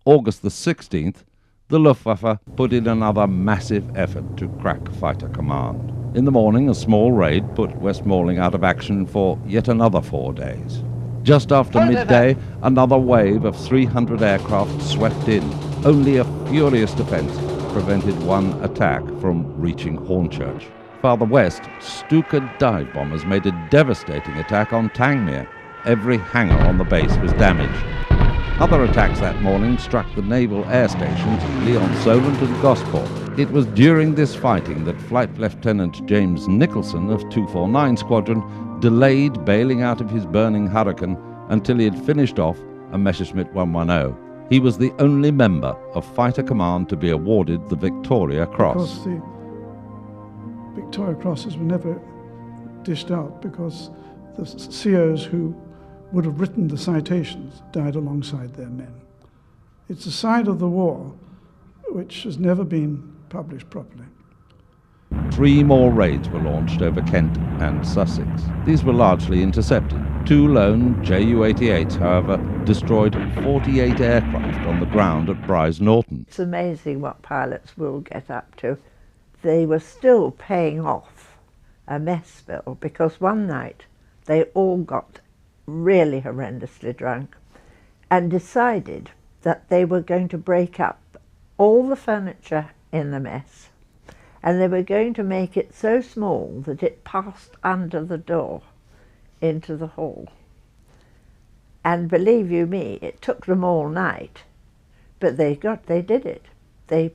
August the 16th, the Luftwaffe put in another massive effort to crack fighter command. In the morning, a small raid put Westmoreland out of action for yet another 4 days. Just after midday, another wave of 300 aircraft swept in. Only a furious defence prevented one attack from reaching Hornchurch. Farther west, Stuka dive bombers made a devastating attack on Tangmere. Every hangar on the base was damaged. Other attacks that morning struck the naval air stations Lyon-Solent and Gosport. It was during this fighting that Flight Lieutenant James Nicholson of 249 Squadron delayed bailing out of his burning Hurricane until he had finished off a Messerschmitt 110. He was the only member of Fighter Command to be awarded the Victoria Cross. Because the Victoria Crosses were never dished out because the COs who would have written the citations died alongside their men. It's a side of the war which has never been published properly. 3 more raids were launched over Kent and Sussex. These were largely intercepted. 2 lone Ju-88s, however, destroyed 48 aircraft on the ground at Bryce Norton. It's amazing what pilots will get up to. They were still paying off a mess bill because one night they all got really horrendously drunk and decided that they were going to break up all the furniture in the mess, and they were going to make it so small that it passed under the door into the hall. And believe you me, it took them all night, but they did it. They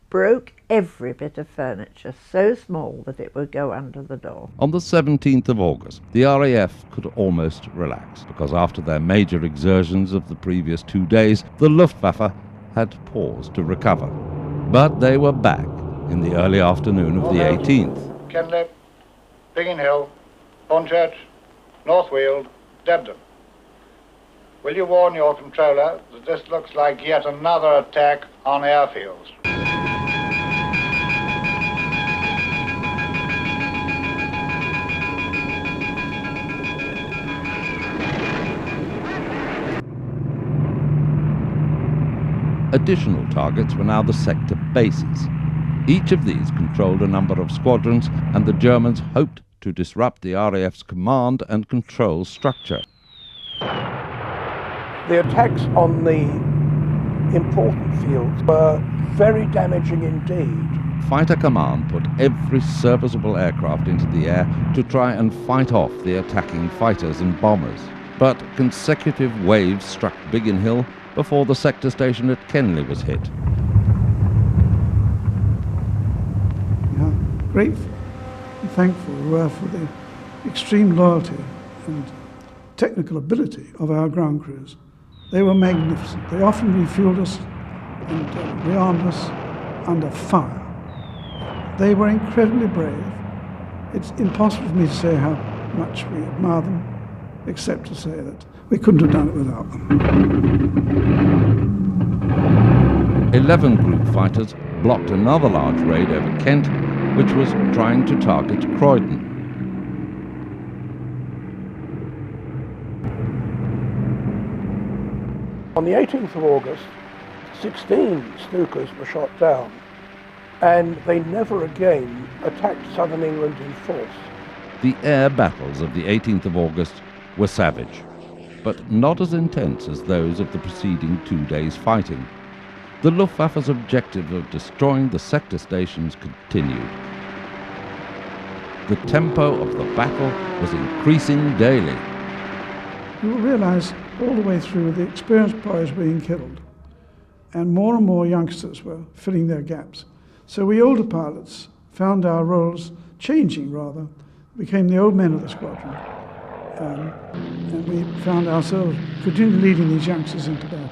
broke every bit of furniture so small that it would go under the door. On the 17th of August, the RAF could almost relax, because after their major exertions of the previous 2 days, the Luftwaffe had paused to recover. But they were back in the early afternoon of the 18th. Kenley, Biggin Hill, Hornchurch, North Weald, Debden. Will you warn your controller that this looks like yet another attack on airfields? Additional targets were now the sector bases. Each of these controlled a number of squadrons, and the Germans hoped to disrupt the RAF's command and control structure. The attacks on the important fields were very damaging indeed. Fighter Command put every serviceable aircraft into the air to try and fight off the attacking fighters and bombers. But consecutive waves struck Biggin Hill before the sector station at Kenley was hit. How grateful and thankful we were for the extreme loyalty and technical ability of our ground crews. They were magnificent. They often refueled us and rearmed us under fire. They were incredibly brave. It's impossible for me to say how much we admire them, except to say that we couldn't have done it without them. 11 group fighters blocked another large raid over Kent, which was trying to target Croydon. On the 18th of August, 16 Stukas were shot down, and they never again attacked southern England in force. The air battles of the 18th of August were savage, but not as intense as those of the preceding 2 days' fighting. The Luftwaffe's objective of destroying the sector stations continued. The tempo of the battle was increasing daily. You will realise all the way through the experienced boys being killed, and more youngsters were filling their gaps. So we older pilots found our roles changing, rather, became the old men of the squadron, and we found ourselves continually leading these youngsters into battle.